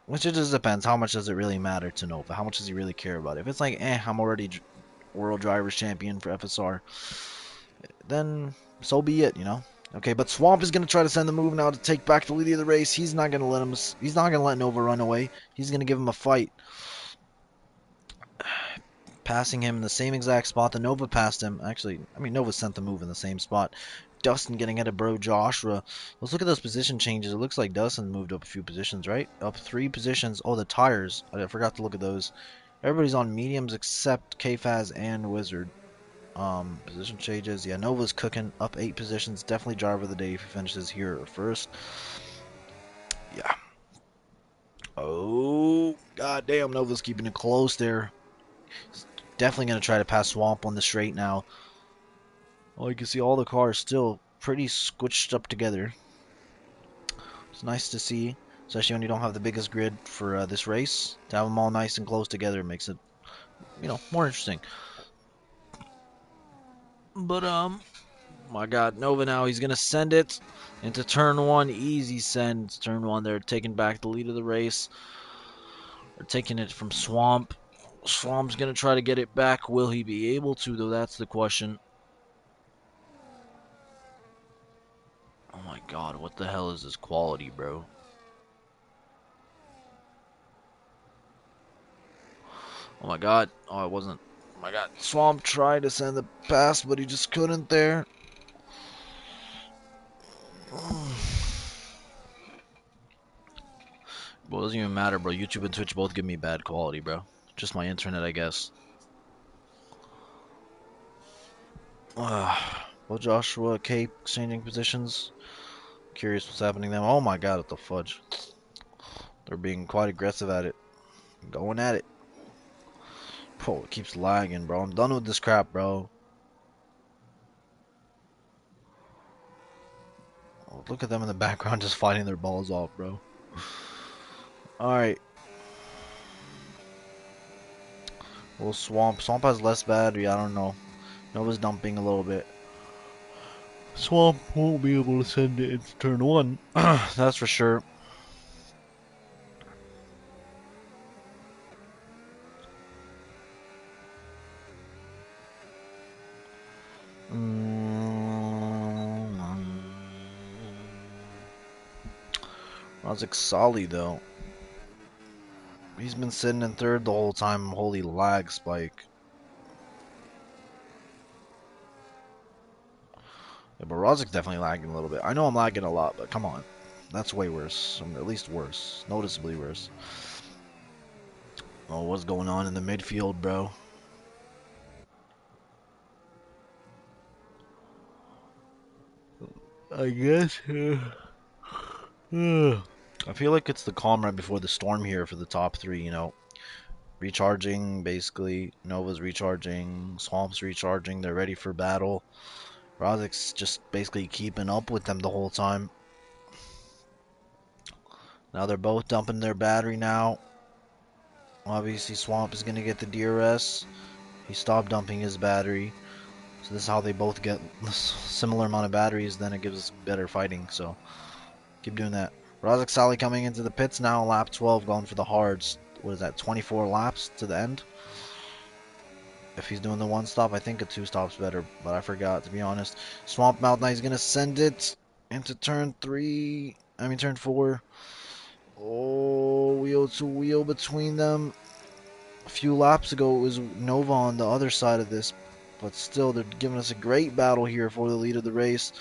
Which it just depends. How much does it really matter to Nova? How much does he really care about it? If it's like, I'm already World Drivers Champion for FSR, then so be it, you know? Okay, but Swamp is going to try to send the move now to take back the lead of the race. He's not going to let him. He's not going to let Nova run away. He's going to give him a fight. Passing him in the same exact spot that Nova passed him. Actually, I mean, Nova sent the move in the same spot. Dustin getting ahead of bro Joshua. Let's look at those position changes. It looks like Dustin moved up a few positions, right? Up 3 positions. Oh, the tires. I forgot to look at those. Everybody's on mediums except KFaz and Wizard. Position changes. Yeah, Nova's cooking up 8 positions. Definitely driver of the day if he finishes here first. Yeah. Oh, goddamn, Nova's keeping it close there. Definitely going to try to pass Swamp on the straight now. Oh, you can see all the cars still pretty squished up together. It's nice to see, especially when you don't have the biggest grid for this race. To have them all nice and close together makes it, more interesting. But, my God, Nova now, he's going to send it into turn 1. Easy send. Turn 1, they're taking back the lead of the race. They're taking it from Swamp. Swamp's going to try to get it back. Will he be able to, though? That's the question. Oh my God, what the hell is this quality, bro? Oh my God. Oh, it wasn't. Oh my God. Swamp tried to send the pass, but he just couldn't there. Well, it doesn't even matter, bro. YouTube and Twitch both give me bad quality, bro. Just my internet, I guess. Well, Joshua, Cape, exchanging positions. Curious what's happening there. Oh my God, what the fudge. They're being quite aggressive at it. Going at it. Oh, it keeps lagging, bro. I'm done with this crap, bro. Oh, look at them in the background just fighting their balls off, bro. Alright. Well, Swamp. Swamp has less battery. I don't know. Nova's dumping a little bit. Swamp won't be able to send it into turn 1. That's for sure. Razik Sali, though. He's been sitting in 3rd the whole time. Holy lag spike. Yeah, but Razik's definitely lagging a little bit. I know I'm lagging a lot, but come on. That's way worse. I mean, at least worse. Noticeably worse. Oh, what's going on in the midfield, bro? I guess. I feel like it's the calm right before the storm here for the top 3, Recharging, basically. Nova's recharging. Swamp's recharging. They're ready for battle. Razik's just basically keeping up with them the whole time. Now they're both dumping their battery now. Obviously, Swamp is going to get the DRS. He stopped dumping his battery. So this is how they both get a similar amount of batteries. Then it gives us better fighting. So keep doing that. Razik Sali coming into the pits now. Lap 12 going for the hards. What is that? 24 laps to the end? If he's doing the 1 stop, I think a 2 stop's better. But I forgot, to be honest. Swamp Mouth now, he's going to send it into turn 4. Oh, wheel to wheel between them. A few laps ago, it was Nova on the other side of this, but still, they're giving us a great battle here for the lead of the race.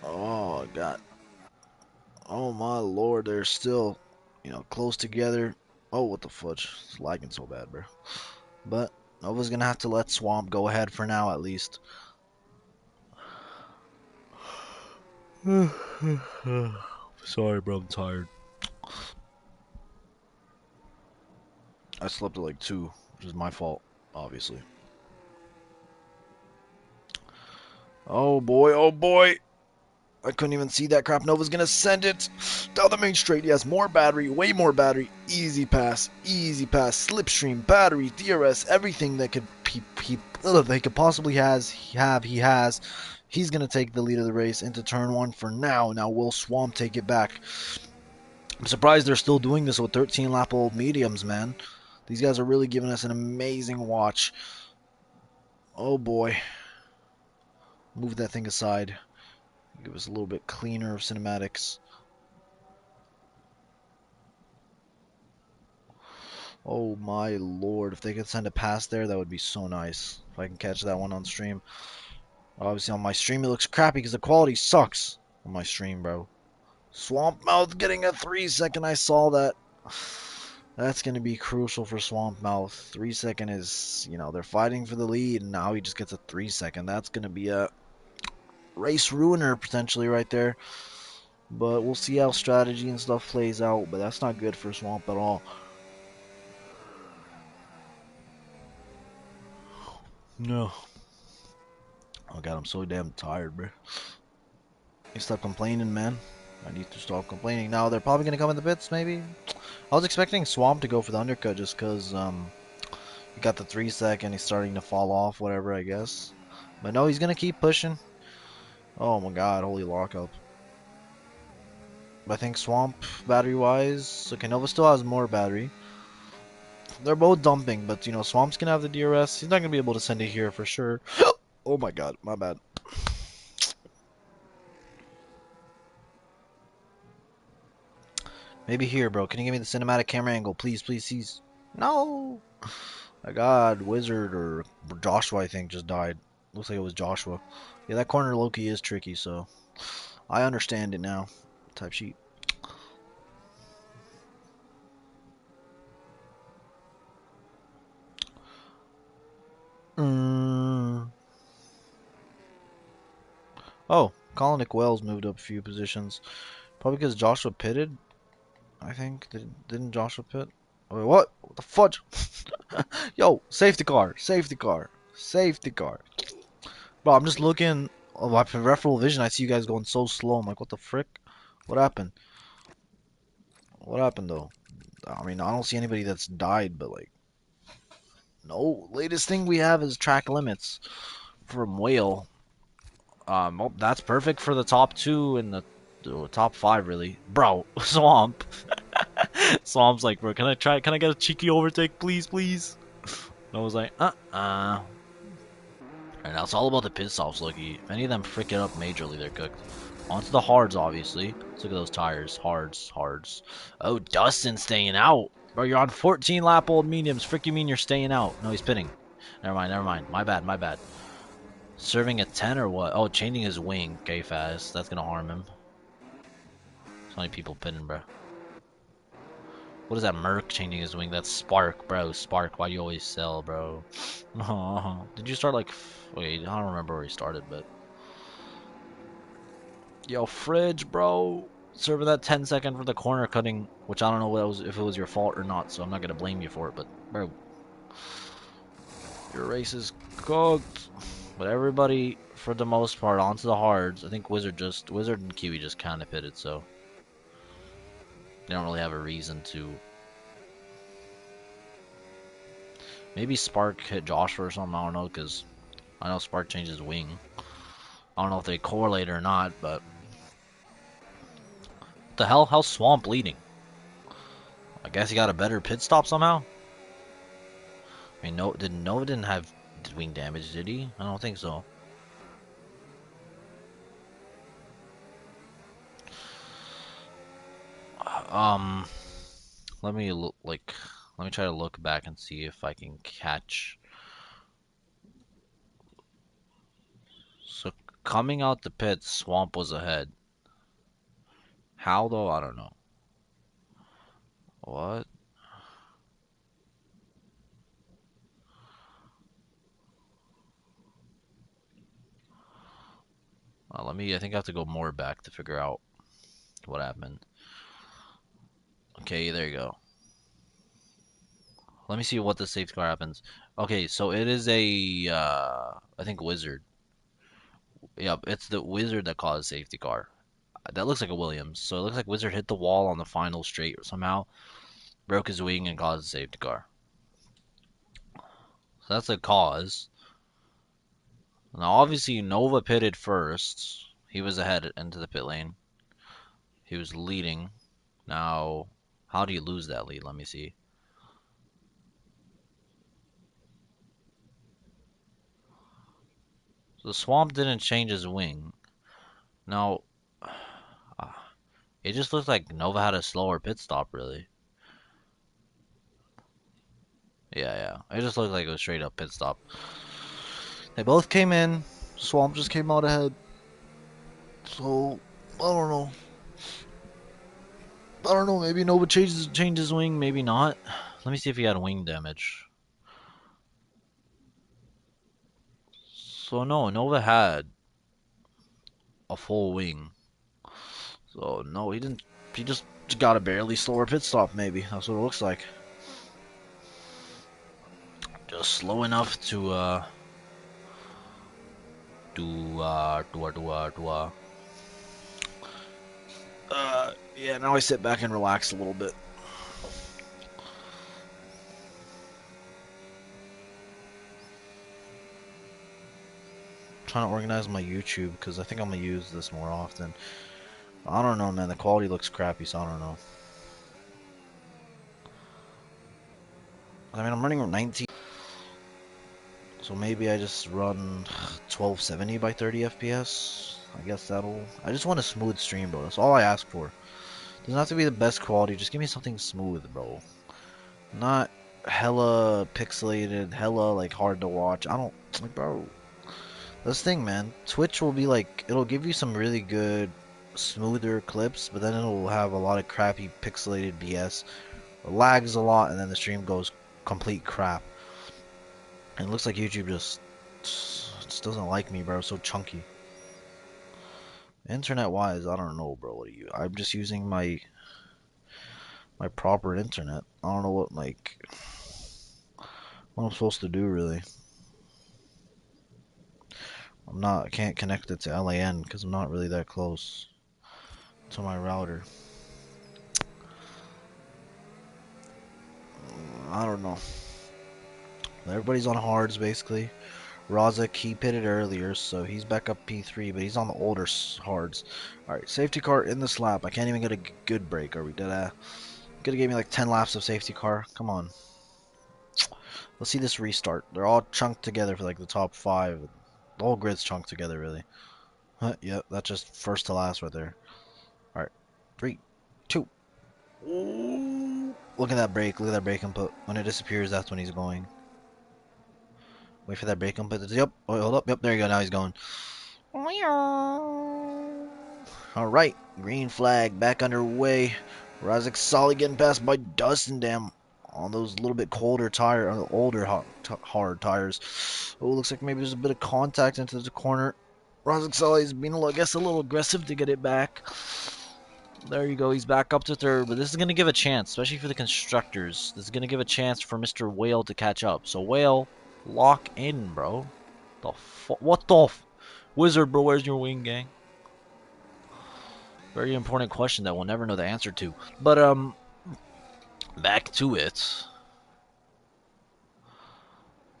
Oh, God. Oh, my Lord, they're still, close together. Oh, what the fudge. It's lagging so bad, bro. But Nova's going to have to let Swamp go ahead for now, at least. Sorry, bro, I'm tired. I slept at like 2, which is my fault, obviously. Oh boy, oh boy. I couldn't even see that crap. Nova's gonna send it down the main straight. He has more battery, way more battery. Easy pass, slipstream, battery, DRS, everything that they could possibly he has. He's gonna take the lead of the race into turn 1 for now. Now will Swamp take it back? I'm surprised they're still doing this with 13 lap old mediums, man. These guys are really giving us an amazing watch. Oh boy. Move that thing aside. Give us a little bit cleaner of cinematics. Oh my lord. If they could send a pass there, that would be so nice. If I can catch that one on stream. Obviously on my stream it looks crappy because the quality sucks on my stream, bro. Swamp Mouth getting a 3 second. I saw that. That's going to be crucial for Swamp Mouth. 3 second is, they're fighting for the lead, and now he just gets a 3 second. That's going to be a race ruiner potentially right there. But we'll see how strategy and stuff plays out. But that's not good for Swamp at all. No. Oh god, I'm so damn tired, bro. I stop complaining, man. I need to stop complaining. Now they're probably gonna come in the pits, maybe. I was expecting Swamp to go for the undercut just because he got the 3 second. He's starting to fall off, whatever, I guess. But no, he's gonna keep pushing. Oh my god, holy lockup. I think Swamp, battery-wise, okay, Nova still has more battery. They're both dumping, but Swamp's gonna have the DRS. He's not gonna be able to send it here for sure. Oh my god, my bad. Maybe here, bro. Can you give me the cinematic camera angle, please, please, please? No. My god, Wizard or Joshua, I think, just died. Looks like it was Joshua. Yeah, that corner Loki is tricky, so I understand it now. Type sheet. Mm. Oh, Colin Wells moved up a few positions. Probably because Joshua pitted, I think. Didn't Joshua pit? Wait, what? What the fudge? Yo, safety car, safety car, safety car. Bro, I'm just looking on my peripheral vision. I see you guys going so slow. I'm like, what the frick? What happened? What happened though? I mean, I don't see anybody that's died, but like, no. Latest thing we have is track limits from Whale. Oh, that's perfect for the top two and the top five, really. Bro, Swamp. Swamp's like, bro, can I try? Can I get a cheeky overtake, please, please? And I was like, Right now, it's all about the pit stops, Loki. If any of them frick it up majorly, they're cooked. Onto the hards, obviously. Let's look at those tires. Hards, hards. Oh, Dustin staying out. Bro, you're on 14 lap old mediums. Frick you mean you're staying out? No, he's pitting. Never mind, never mind. My bad, my bad. Serving a 10 or what? Oh, changing his wing. Okay, fast. That's gonna harm him. So many people pitting, bro. What is that Merc changing his wing? That's Spark, bro. Spark, why do you always sell, bro? Did you start like... Wait, I don't remember where he started, but... Yo, Fridge, bro. Serving that 10 second for the corner cutting, which I don't know if it was your fault or not, so I'm not gonna blame you for it, but bro, your race is cooked. But everybody, for the most part, onto the hards. I think Wizard and Kiwi just kind of pitted, so they don't really have a reason to. Maybe Spark hit Joshua or something. I don't know, because I know Spark changed his wing. I don't know if they correlate or not, but what the hell? How's Swamp leading? I guess he got a better pit stop somehow. I mean, Nova didn't have wing damage, did he? I don't think so. Um, let me let me try to look back and see if I can catch. So coming out the pit, Swamp was ahead. How though? I don't know. What? Let me. I think I have to go more back to figure out what happened. Okay, there you go. Let me see what the safety car happens. Okay, so it is a I think Wizard. Yep, it's the Wizard that caused safety car. That looks like a Williams. So it looks like Wizard hit the wall on the final straight somehow, broke his wing and caused a safety car. So that's a cause. Now obviously Nova pitted first. He was ahead into the pit lane. He was leading. Now, how do you lose that lead? Let me see. So the Swamp didn't change his wing. Now, uh, it just looked like Nova had a slower pit stop, really. Yeah. It just looked like it was straight up pit stop. They both came in. Swamp just came out ahead. So, I don't know. Maybe Nova changed his wing, maybe not. Let me see if he had wing damage. So no, Nova had a full wing. So no, he didn't. He just got a barely slower pit stop. Maybe that's what it looks like. Just slow enough to do yeah. Now I sit back and relax a little bit. Trying to organize my YouTube because I think I'm gonna use this more often. I don't know, man. The quality looks crappy, so I don't know. I mean, I'm running 19, so maybe I just run 1270 by 30 FPS. I guess that'll. I just want a smooth stream, bro. That's all I ask for. Doesn't have to be the best quality. Just give me something smooth, bro. Not hella pixelated, hella like hard to watch. I don't like, bro. This thing, man. Twitch will be like, it'll give you some really good, smoother clips, but then it'll have a lot of crappy pixelated BS. It lags a lot, and then the stream goes complete crap. And it looks like YouTube just doesn't like me, bro. So chunky. Internet wise, I don't know, bro. What are you? I'm just using my proper internet. I don't know what I'm supposed to do really. I can't connect it to LAN because I'm not really that close to my router. I don't know. Everybody's on hards basically. Razak, he pitted earlier, so he's back up P3, but he's on the older hards. Alright, safety car in the slap. I can't even get a good break. Are we dead? Could have gave me like 10 laps of safety car. Come on. Let's see this restart. They're all chunked together for like the top 5. The whole grid's chunked together, really. Yep, that's just first to last right there. Alright, 3, 2. Ooh. Look at that brake. Look at that brake input. When it disappears, that's when he's going. Wait for that brake input. Yep. Oh, hold up. Yep, there you go. Now he's going. Alright, green flag back underway. Razak solid getting passed by Dustin Dam on those little bit colder older hard tires. Oh, looks like maybe there's a bit of contact into the corner. Razak Solid is being, I guess, a little aggressive to get it back. There you go, he's back up to third, but this is going to give a chance, especially for the constructors. This is going to give a chance for Mr. Whale to catch up. So, Whale, lock in, bro. What the Wizard, bro, where's your wing, gang? Very important question that we'll never know the answer to. But, back to it.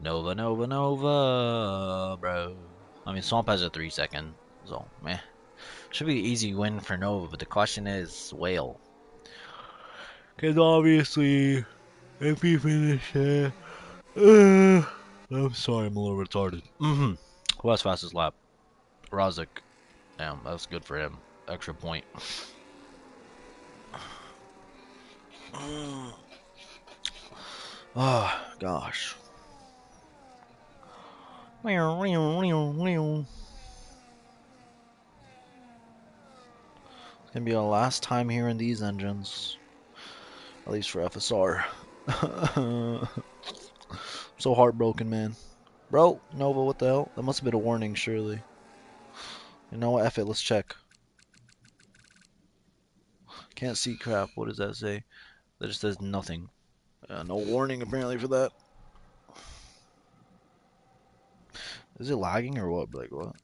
Nova, bro. I mean, Swamp has a 3-second, so, meh. Should be an easy win for Nova, but the question is, Whale. Because obviously, if he finishes, I'm sorry, I'm a little retarded. Who has fastest lap? Razak. Damn, that's good for him. Extra point. Oh, gosh. It's gonna be our last time here in these engines. At least for FSR. So heartbroken, man. Bro, Nova, what the hell? That must have been a warning, surely. You know what? F it, let's check. Can't see crap. What does that say? That just says nothing. No warning, apparently, for that. Is it lagging or what? Like, what?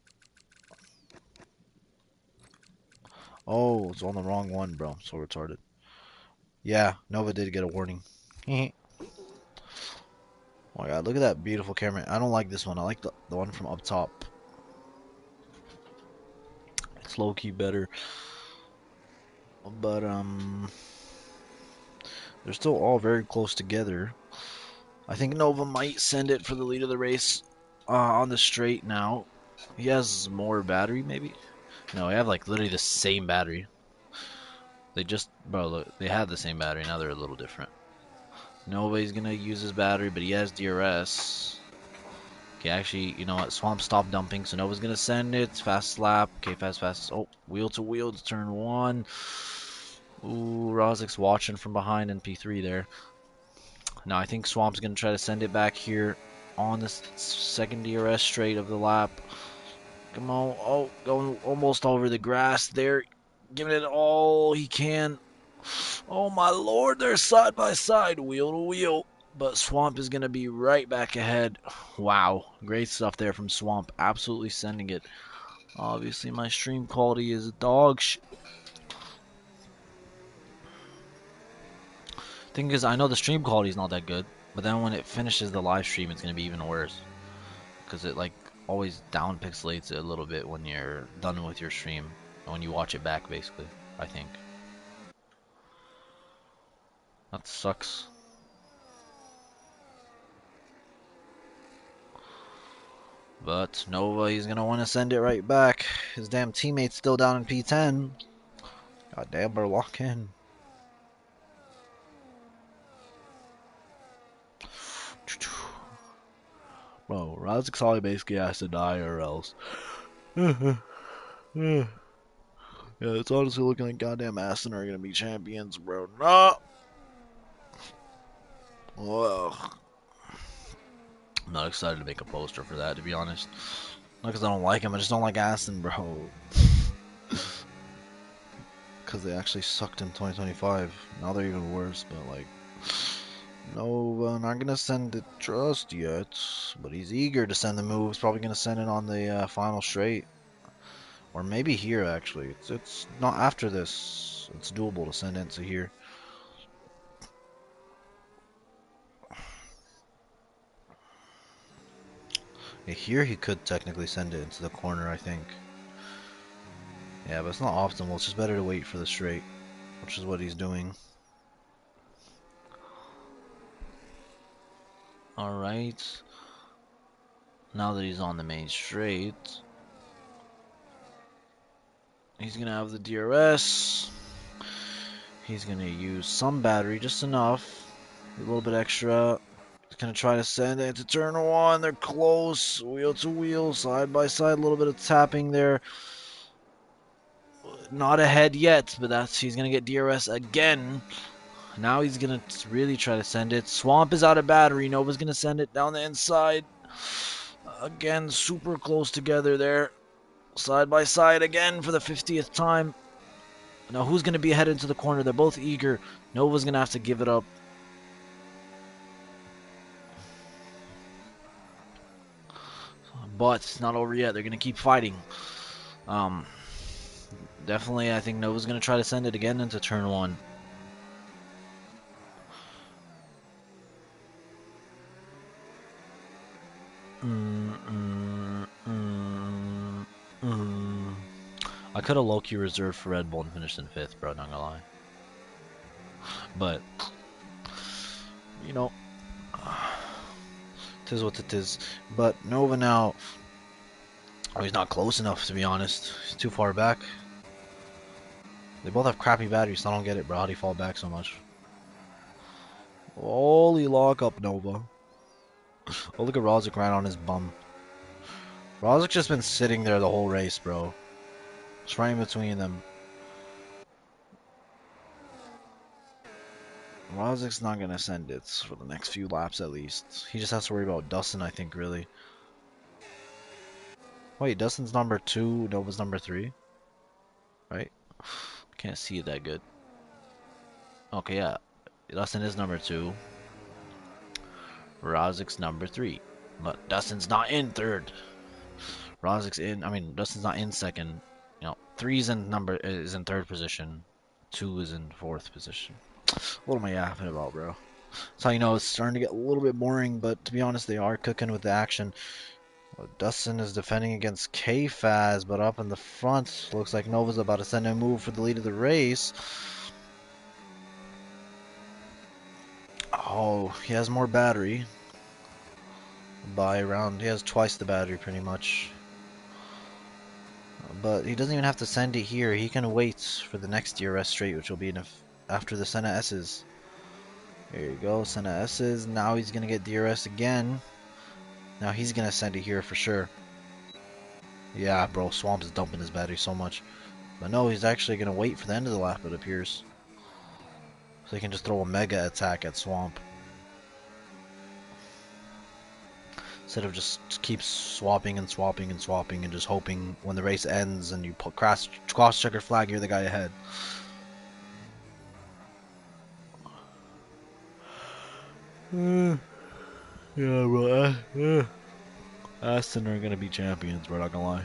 Oh, it's on the wrong one, bro. I'm so retarded. Yeah, Nova did get a warning. Oh my god, look at that beautiful camera. I don't like this one. I like the one from up top. It's low-key better. But they're still all very close together. I think Nova might send it for the lead of the race on the straight now. He has more battery, maybe? No, they have like literally the same battery. They just, bro, look, they had the same battery. Now they're a little different. Nova's gonna use his battery, but he has DRS. Okay, actually, you know what? Swamp stopped dumping, so Nova's gonna send it. Fast lap. Okay, fast. Oh, wheel to wheel to turn one. Ooh, Rozik's watching from behind in P3 there. Now I think Swamp's gonna try to send it back here on the second DRS straight of the lap. Come on. Oh, going almost over the grass there. Giving it all he can. Oh my lord, they're side by side, wheel to wheel. But Swamp is going to be right back ahead. Wow, great stuff there from Swamp. Absolutely sending it. Obviously, my stream quality is dog shit. Thing is, I know the stream quality is not that good, but then when it finishes the live stream, it's going to be even worse. Because it, like, always down pixelates it a little bit when you're done with your stream. When you watch it back, basically, I think. That sucks. But Nova, he's gonna want to send it right back. His damn teammate's still down in P10. God damn, bro, lock in. Bro, Razakali basically has to die or else. Yeah, it's honestly looking like goddamn Aston are gonna be champions, bro. No! Well, I'm not excited to make a poster for that, to be honest. Not because I don't like him, I just don't like Aston, bro. Because they actually sucked in 2025. Now they're even worse, but like... No, not gonna send it just yet, but he's eager to send the move. He's probably gonna send it on the final straight, or maybe here actually. It's not after this. It's doable to send into here. Yeah, here he could technically send it into the corner, I think. Yeah, but it's not optimal. It's just better to wait for the straight, which is what he's doing. All right. Now that he's on the main straight, he's gonna have the DRS. He's gonna use some battery, just enough, a little bit extra. He's gonna try to send it to turn one. They're close, wheel to wheel, side by side. A little bit of tapping there. Not ahead yet, but he's gonna get DRS again. Now he's gonna really try to send it. Swamp is out of battery. Nova's gonna send it down the inside. Again, super close together there. Side by side again for the 50th time. Now who's going to be headed into the corner? They're both eager. Nova's going to have to give it up. But it's not over yet. They're going to keep fighting. Definitely, I think Nova's going to try to send it again into turn one. I could have low-key reserved for Red Bull and finished in 5th, bro, not gonna lie. But, you know, it is what it is. But Nova now, oh, he's not close enough, to be honest. He's too far back. They both have crappy batteries, so I don't get it, bro. How do you fall back so much? Holy lock up, Nova. Oh, look at Rozik right on his bum. Rozik's just been sitting there the whole race, bro. It's right in between them. Rozik's not gonna send it for the next few laps at least. He just has to worry about Dustin, I think, really. Wait, Dustin's number 2, Nova's number 3? Right? Can't see it that good. Okay, yeah. Dustin is number 2. Rozik's number 3. But Dustin's not in 3rd. Rozik's in, I mean, Dustin's not in 2nd. You know, 3 is in 3rd position. 2 is in 4th position. What am I yapping about, bro? That's how you know it's starting to get a little bit boring, but to be honest, they are cooking with the action. Dustin is defending against K-Faz, but up in the front, looks like Nova's about to send a move for the lead of the race. Oh, he has more battery by around, he has twice the battery pretty much. But he doesn't even have to send it here. He can wait for the next DRS straight, which will be after the Senna S's. There you go, Senna S's. Now he's going to get DRS again. Now he's going to send it here for sure. Yeah, bro, Swamp is dumping his battery so much. But no, he's actually going to wait for the end of the lap, it appears. So he can just throw a mega attack at Swamp. Instead of just keep swapping and swapping and swapping and just hoping when the race ends and you put cross checker flag, you're the guy ahead. Yeah, bro. Aston are gonna be champions, bro. Not gonna lie.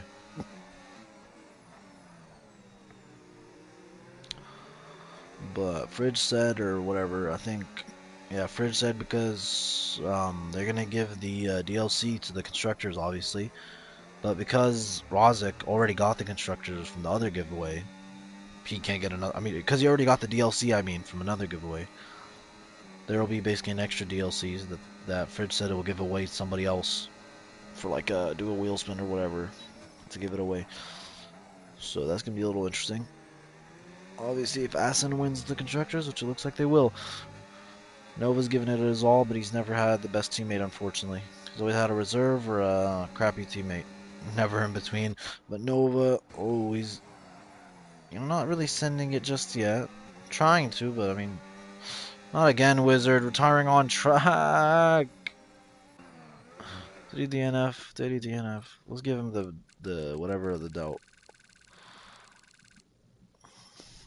But Fridge said, or whatever, I think, yeah, Fridge said because they're gonna give the DLC to the constructors, obviously, but because Rozic already got the constructors from the other giveaway, he can't get another. I mean, because he already got the DLC, I mean, from another giveaway, there will be basically an extra DLCs that Fridge said it will give away to somebody else for like do a wheel spin or whatever to give it away. So that's gonna be a little interesting. Obviously, if Assen wins the constructors, which it looks like they will, Nova's given it his all, but he's never had the best teammate, unfortunately. He's always had a reserve or a crappy teammate. Never in between. But Nova, oh, he's not really sending it just yet. Trying to, but I mean, not again, Wizard. Retiring on track. Did he DNF? Did he DNF? Let's give him the whatever of the doubt.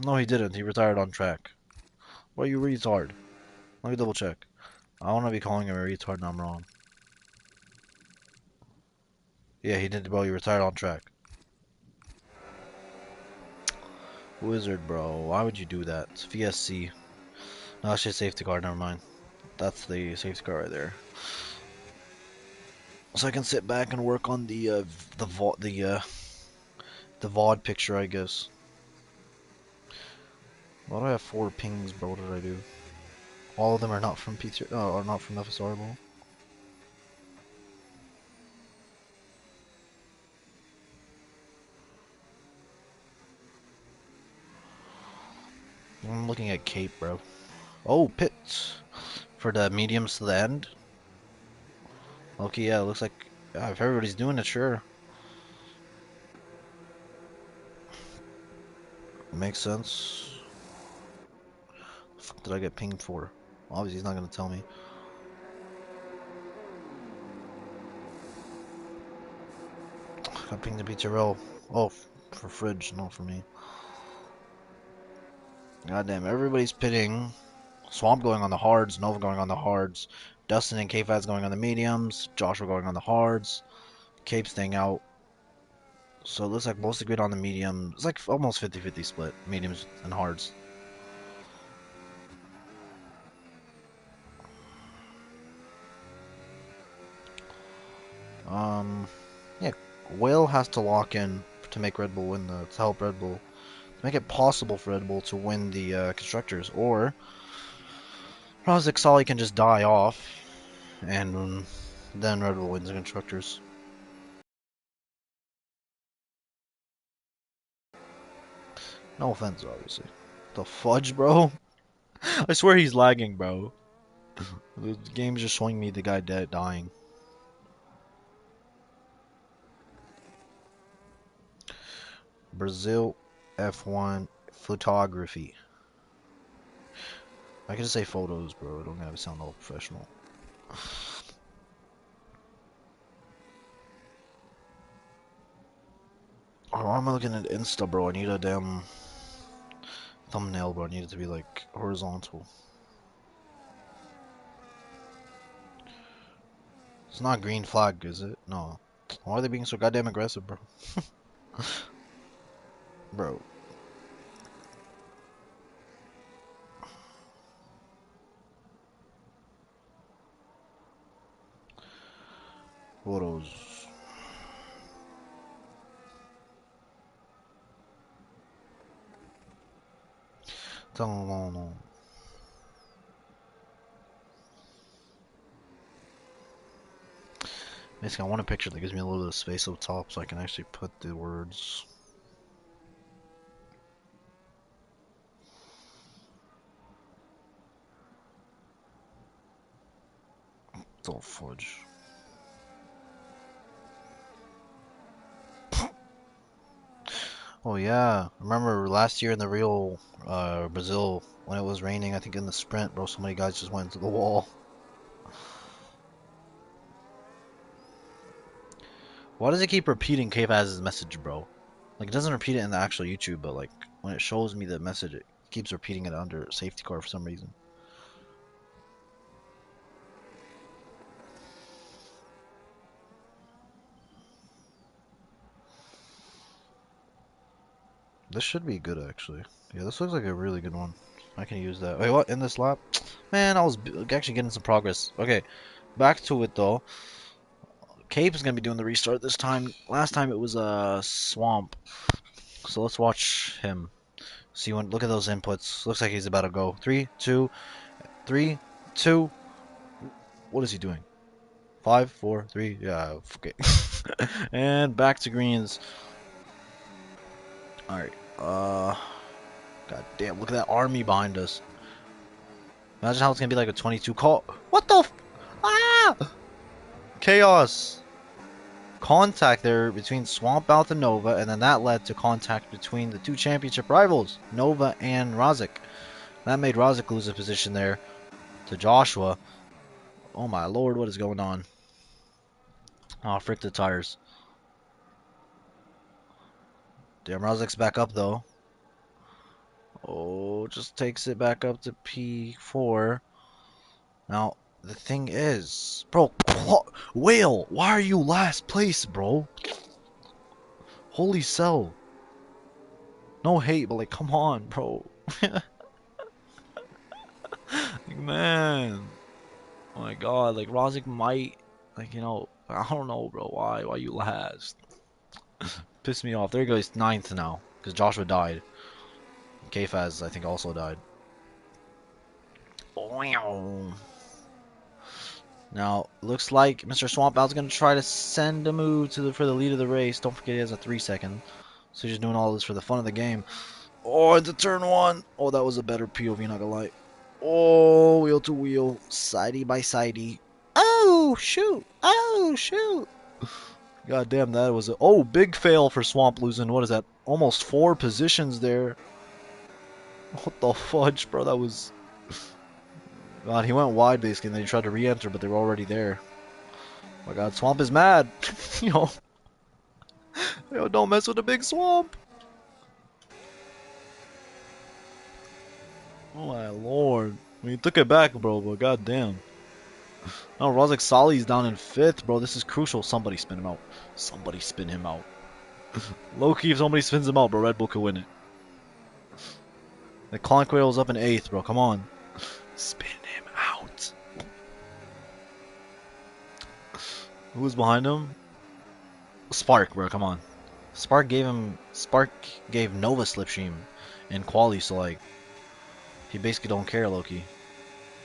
No, he didn't. He retired on track. Why you retard? Let me double check. I want to be calling him a retard and I'm wrong. Yeah, he did, bro. He retired on track. Wizard, bro. Why would you do that? It's VSC. No, that's just safety car. Never mind. That's the safety car right there. So I can sit back and work on the VOD picture, I guess. Why do I have 4 pings, bro? What did I do? All of them are not from PT. Oh, are not from FSR, lol. I'm looking at Cape, bro. Oh, pits for the mediums to the end. Okay, yeah, it looks like if everybody's doing it, sure. Makes sense. The fuck did I get pinged for? Obviously, he's not gonna tell me. Got pinged to BTRL. Oh, for Fridge, not for me. Goddamn, everybody's pitting. Swamp going on the hards, Nova going on the hards, Dustin and K-Faz going on the mediums, Joshua going on the hards, Cape staying out. So it looks like most agreed on the medium. It's like almost 50-50 split, mediums and hards. Yeah, Whale has to lock in to make Red Bull win to help Red Bull, to make it possible for Red Bull to win the constructors, or Razik Sali can just die off, and then Red Bull wins the constructors. No offense, obviously. The fudge, bro? I swear he's lagging, bro. The game's just showing me the guy dead, dying. Brazil F1 photography. I can just say photos, bro. I don't gotta sound all professional. Oh, why am I looking at Insta, bro? I need a damn thumbnail, bro. I need it to be like horizontal. It's not green flag, is it? No. Why are they being so goddamn aggressive, bro? Bro. Photos. No. Basically, I want a picture that gives me a little bit of space up top so I can actually put the words. Oh, fudge. Oh yeah, remember last year in the Rio, Brazil, when it was raining, I think in the sprint, bro, so many guys just went into the wall. Why does it keep repeating K-Faz's message, bro? Like, it doesn't repeat it in the actual YouTube, but like, when it shows me the message, it keeps repeating it under safety car for some reason. This should be good, actually. Yeah, this looks like a really good one. I can use that. Wait, what? In this lap? Man, I was actually getting some progress. Okay, back to it, though. Cape is gonna be doing the restart this time. Last time it was a swamp. So let's watch him. See when look at those inputs. Looks like he's about to go. 3, 2, 3, 2. What is he doing? 5, 4, 3. Yeah, okay. And back to greens. Alright. God damn, look at that army behind us. Imagine how it's gonna be like a 22 call. What the ah! Chaos. Contact there between Swamp Mouth and Nova, and then that led to contact between the two championship rivals, Nova and Razik. That made Razik lose a position there to Joshua. Oh my lord, what is going on? Oh, frick the tires. Damn, Razik's back up though. Oh, just takes it back up to P4. Now, the thing is, bro, Whale, why are you last place, bro? Holy cell. No hate, but like, come on, bro. Like, man. Oh my god, like Razik might, like, I don't know, bro. Why you last? Piss me off. There he goes, ninth now, because Joshua died. K-Faz, I think, also died. Now, looks like Mr. Swampbout's gonna try to send a move for the lead of the race. Don't forget he has a 3-second. So he's just doing all this for the fun of the game. Oh, into turn one. Oh, that was a better POV, not gonna lie. Oh, wheel to wheel, sidey by sidey. Oh, shoot. Oh, shoot. God damn, that was a... Oh, big fail for Swamp losing, what is that? Almost 4 positions there. What the fudge, bro? That was... God, he went wide basically, and then he tried to re-enter, but they were already there. Oh my god, Swamp is mad. yo, yo, don't mess with the big Swamp. Oh my lord. I mean, he took it back, bro, but god damn. No, Rozak Sali's down in 5th, bro. This is crucial. Somebody spin him out. Somebody spin him out. Low-key, if somebody spins him out, bro, Red Bull could win it. The Conquail's up in 8th, bro. Come on. Spin him out. Who's behind him? Spark, bro. Come on. Spark gave Nova Slipstream in quali, so like he basically don't care, Loki.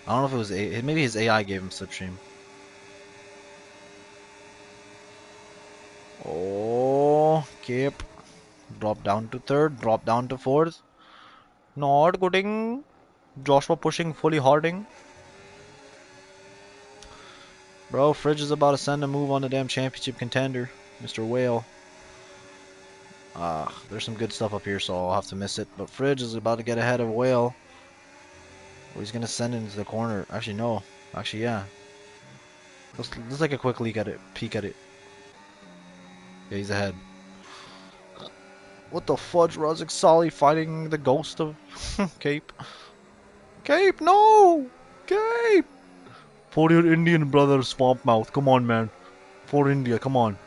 I don't know if it was maybe his AI gave him Slipstream. Oh, Cape. Drop down to 3rd, drop down to 4th. Not gooding. Joshua pushing fully harding. Bro, Fridge is about to send a move on the damn championship contender, Mr. Whale. There's some good stuff up here, so I'll have to miss it. But Fridge is about to get ahead of Whale. Oh, he's gonna send it into the corner. Actually, no. Actually, yeah. Let's take a quick peek at it. Yeah, he's ahead. What the fudge? Razik Sali fighting the ghost of Cape. Cape, no! Cape! For your Indian brother, Swamp Mouth. Come on, man. For India, come on.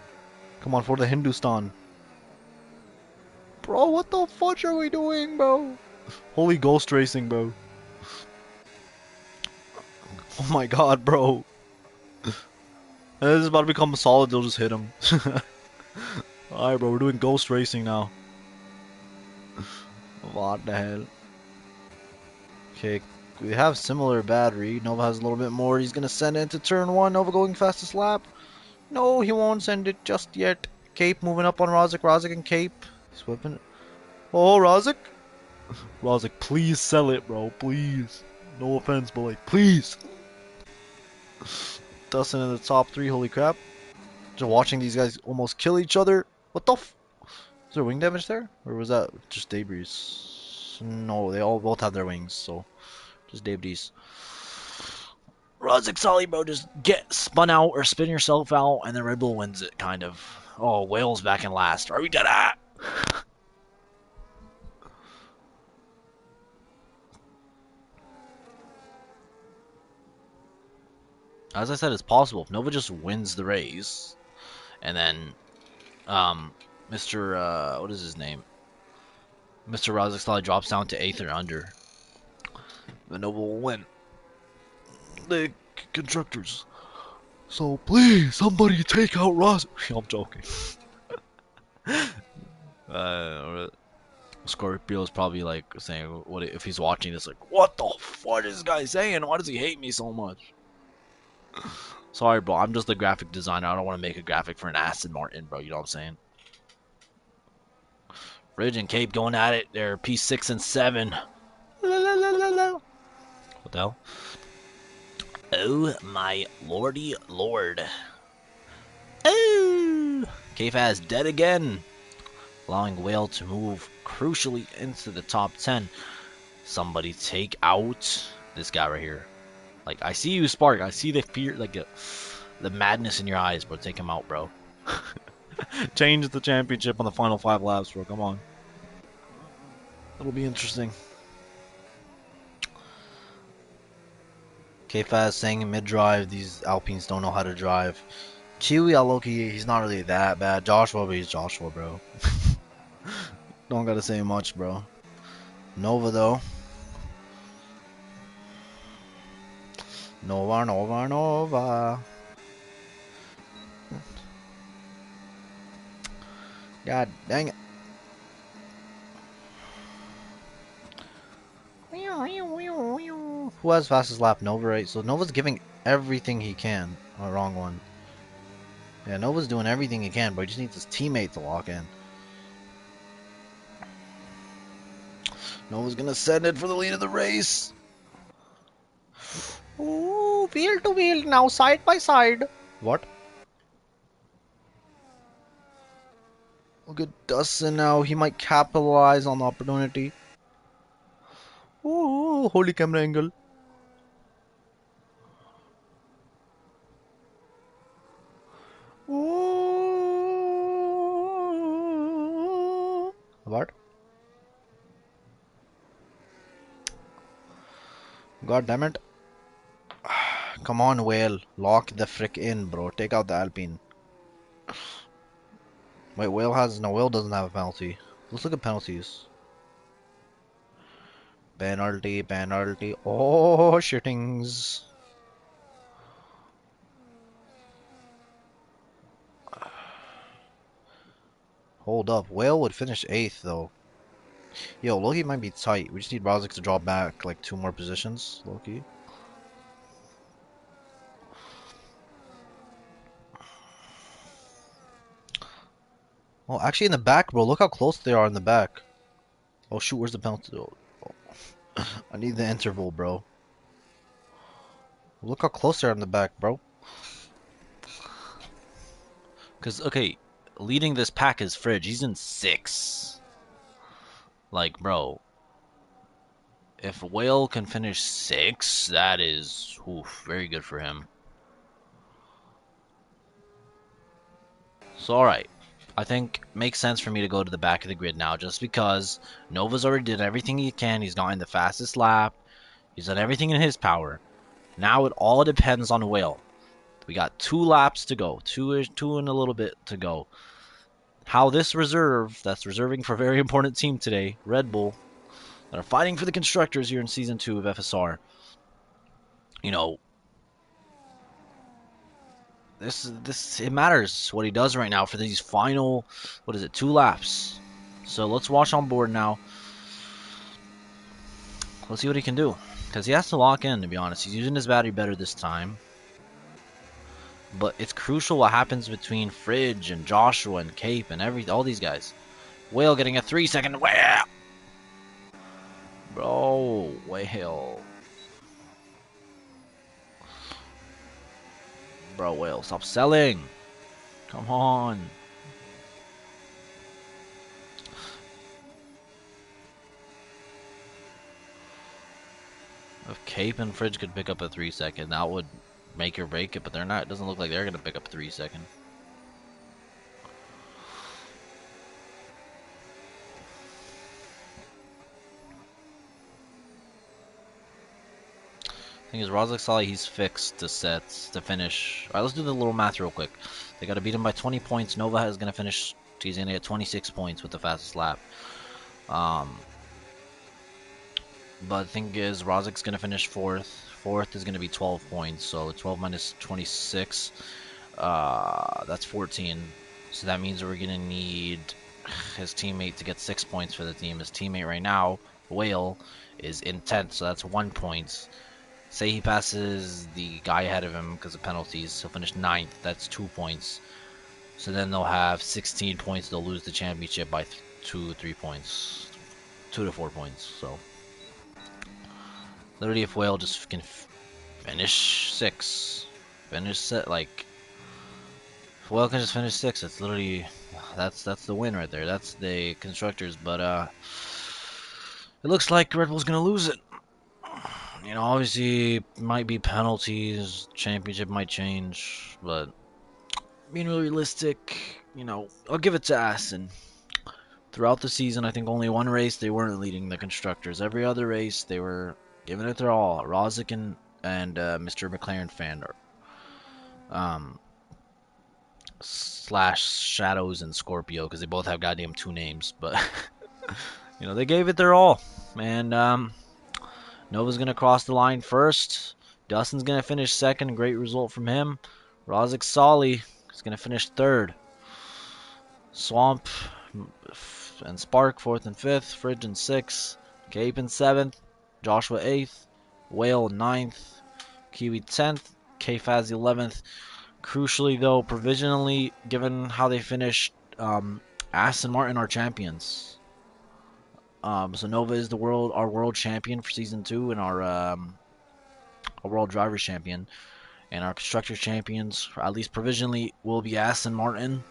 Come on, for the Hindustan. Bro, what the fudge are we doing, bro? Holy ghost racing, bro. Oh my god, bro. This is about to become solid, they'll just hit him. Alright, bro, we're doing ghost racing now. What the hell? Okay, we have similar battery. Nova has a little bit more. He's gonna send it into turn 1. Nova going fastest lap. No, he won't send it just yet. Cape moving up on Rozik. Rozik and Cape. He's whipping it. Oh, Rozik. Rozik, please sell it, bro. Please. No offense, but like, please. Dustin in the top 3. Holy crap. Just watching these guys almost kill each other. What the f? Is there wing damage there? Or was that just debris? No, they all both have their wings, so just debris. Rozik Solly, bro, just get spun out or spin yourself out, and then Red Bull wins it, kind of. Oh, Whale's back in last. Are we dead at? As I said, it's possible. If Nova just wins the race, and then, Mr. What is his name? Mr. Rozik Solly drops down to 8th or under, then Nova will win the constructors. So please, somebody take out Rozik. I'm joking. Scorpio's probably like saying, "What if he's watching this? Like, what the fuck is this guy saying? Why does he hate me so much?" Sorry, bro. I'm just the graphic designer. I don't want to make a graphic for an Aston Martin, bro. You know what I'm saying? Ridge and Cape going at it. They're P6 and 7. What the hell? Oh my lordy lord. Oh! K-Faz dead again, allowing Whale to move crucially into the top 10. Somebody take out this guy right here. Like, I see you, Spark. I see the fear, like the madness in your eyes, bro. Take him out, bro. Change the championship on the final 5 laps, bro. Come on. It'll be interesting. K-Faz saying in mid-drive, these Alpines don't know how to drive. Chewy, Loki, he's not really that bad. Joshua, but he's Joshua, bro. Don't gotta say much, bro. Nova, though. Nova, Nova, Nova. God dang it. Who has fastest lap? Nova, right? So Nova's giving everything he can. Oh, wrong one. Yeah, Nova's doing everything he can, but he just needs his teammate to lock in. Nova's gonna send it for the lead of the race. Ooh, wheel to wheel now, side by side. What? Look at Dustin now. He might capitalize on the opportunity. Ooh, holy camera angle. Ooh. What? God damn it. Come on, Whale. Lock the frick in, bro. Take out the Alpine. Wait, Whale has... No, Whale doesn't have a penalty. Let's look at penalties. Penalty, penalty. Oh, shittings. Hold up. Whale would finish 8th, though. Yo, Loki might be tight. We just need Rozik to drop back like 2 more positions. Loki. Oh, actually in the back, bro. Look how close they are in the back. Oh, shoot. Where's the penalty? Oh. I need the interval, bro. Look how close they are in the back, bro. Because, okay, leading this pack is Fridge. He's in 6. Like, bro. If Whale can finish 6, that is very good for him. So, alright. I think it makes sense for me to go to the back of the grid now, just because Nova's already did everything he can. He's gotten the fastest lap. He's done everything in his power. Now it all depends on Whale. We got 2 laps to go. Two and a little bit to go. How this reserve, that's reserving for a very important team today, Red Bull, that are fighting for the constructors here in Season 2 of FSR. You know, this it matters what he does right now for these final, 2 laps. So let's watch on board now. Let's see what he can do. Because he has to lock in, to be honest. He's using his battery better this time. But it's crucial what happens between Fridge and Joshua and Cape and all these guys. Whale getting a 3-second. Whale! Bro, Whale. Bro, Whale, stop selling. Come on. If Cape and Fridge could pick up a 3-second, that would make or break it, but they're not. It doesn't look like they're going to pick up a 3-second. Thing is, Rozak Salih, he's fixed to sets to finish. Alright, let's do the little math real quick. They got to beat him by 20 points. Nova is going to finish. He's going to get 26 points with the fastest lap. But the thing is, Rozak's going to finish fourth. Fourth is going to be 12 points. So 12 minus 26, that's 14. So that means we're going to need his teammate to get 6 points for the team. His teammate right now, Whale, is in 10th, so that's 1 point. Say he passes the guy ahead of him because of penalties, he'll finish 9th. That's 2 points. So then they'll have 16 points. They'll lose the championship by 3 points. 2 to 4 points. So literally, if Whale just can finish 6, finish set like, if Whale can just finish 6, it's literally that's the win right there. That's the constructors. But it looks like Red Bull's gonna lose it. You know, obviously, might be penalties, championship might change, but being realistic, you know, I'll give it to Aston. Throughout the season, I think only one race they weren't leading the constructors. Every other race, they were giving it their all. Rozic and Mr. McLaren fan, slash Shadows and Scorpio, because they both have goddamn 2 names, but you know, they gave it their all, and Nova's going to cross the line first. Dustin's going to finish second. Great result from him. Rozak Salih is going to finish third. Swamp and Spark fourth and fifth. Fridge in sixth. Cape in seventh. Joshua eighth. Whale ninth. Kiwi 10th. K-Faz 11th. Crucially, though, provisionally, given how they finished, Aston Martin are champions. So Nova is our world champion for season 2, and our world drivers champion, and our constructors champions, at least provisionally, will be Aston Martin.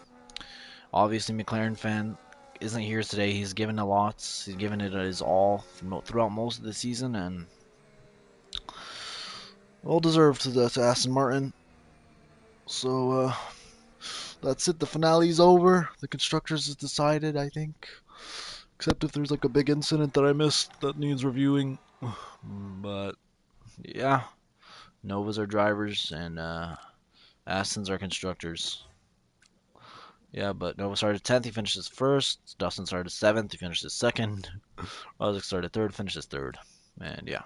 Obviously, McLaren fan isn't here today. He's given a lot. He's given it his all throughout most of the season, and well deserved to Aston Martin. So that's it. The finale's over. The constructors is decided, I think. Except if there's like a big incident that I missed that needs reviewing. But yeah, Nova's our drivers and Aston's our constructors. Yeah, but Nova started 10th, he finishes first. Dustin started 7th, he finishes second. Rozic started 3rd, finishes 3rd. And yeah.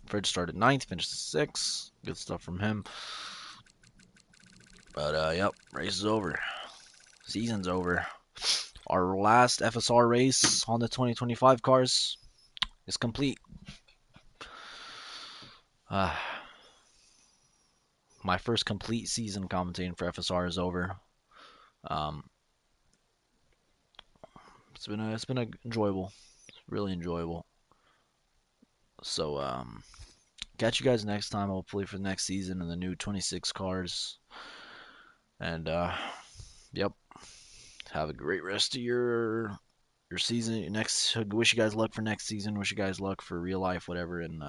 Fridge started 9th, finished 6th. Good stuff from him. But yep, race is over. Season's over. Our last FSR race on the 2025 cars is complete. My first complete season commentating for FSR is over. It's been enjoyable, really enjoyable. So catch you guys next time, hopefully for the next season and the new 26 cars. And yep, have a great rest of your season. Wish you guys luck for next season. Wish you guys luck for real life, whatever. And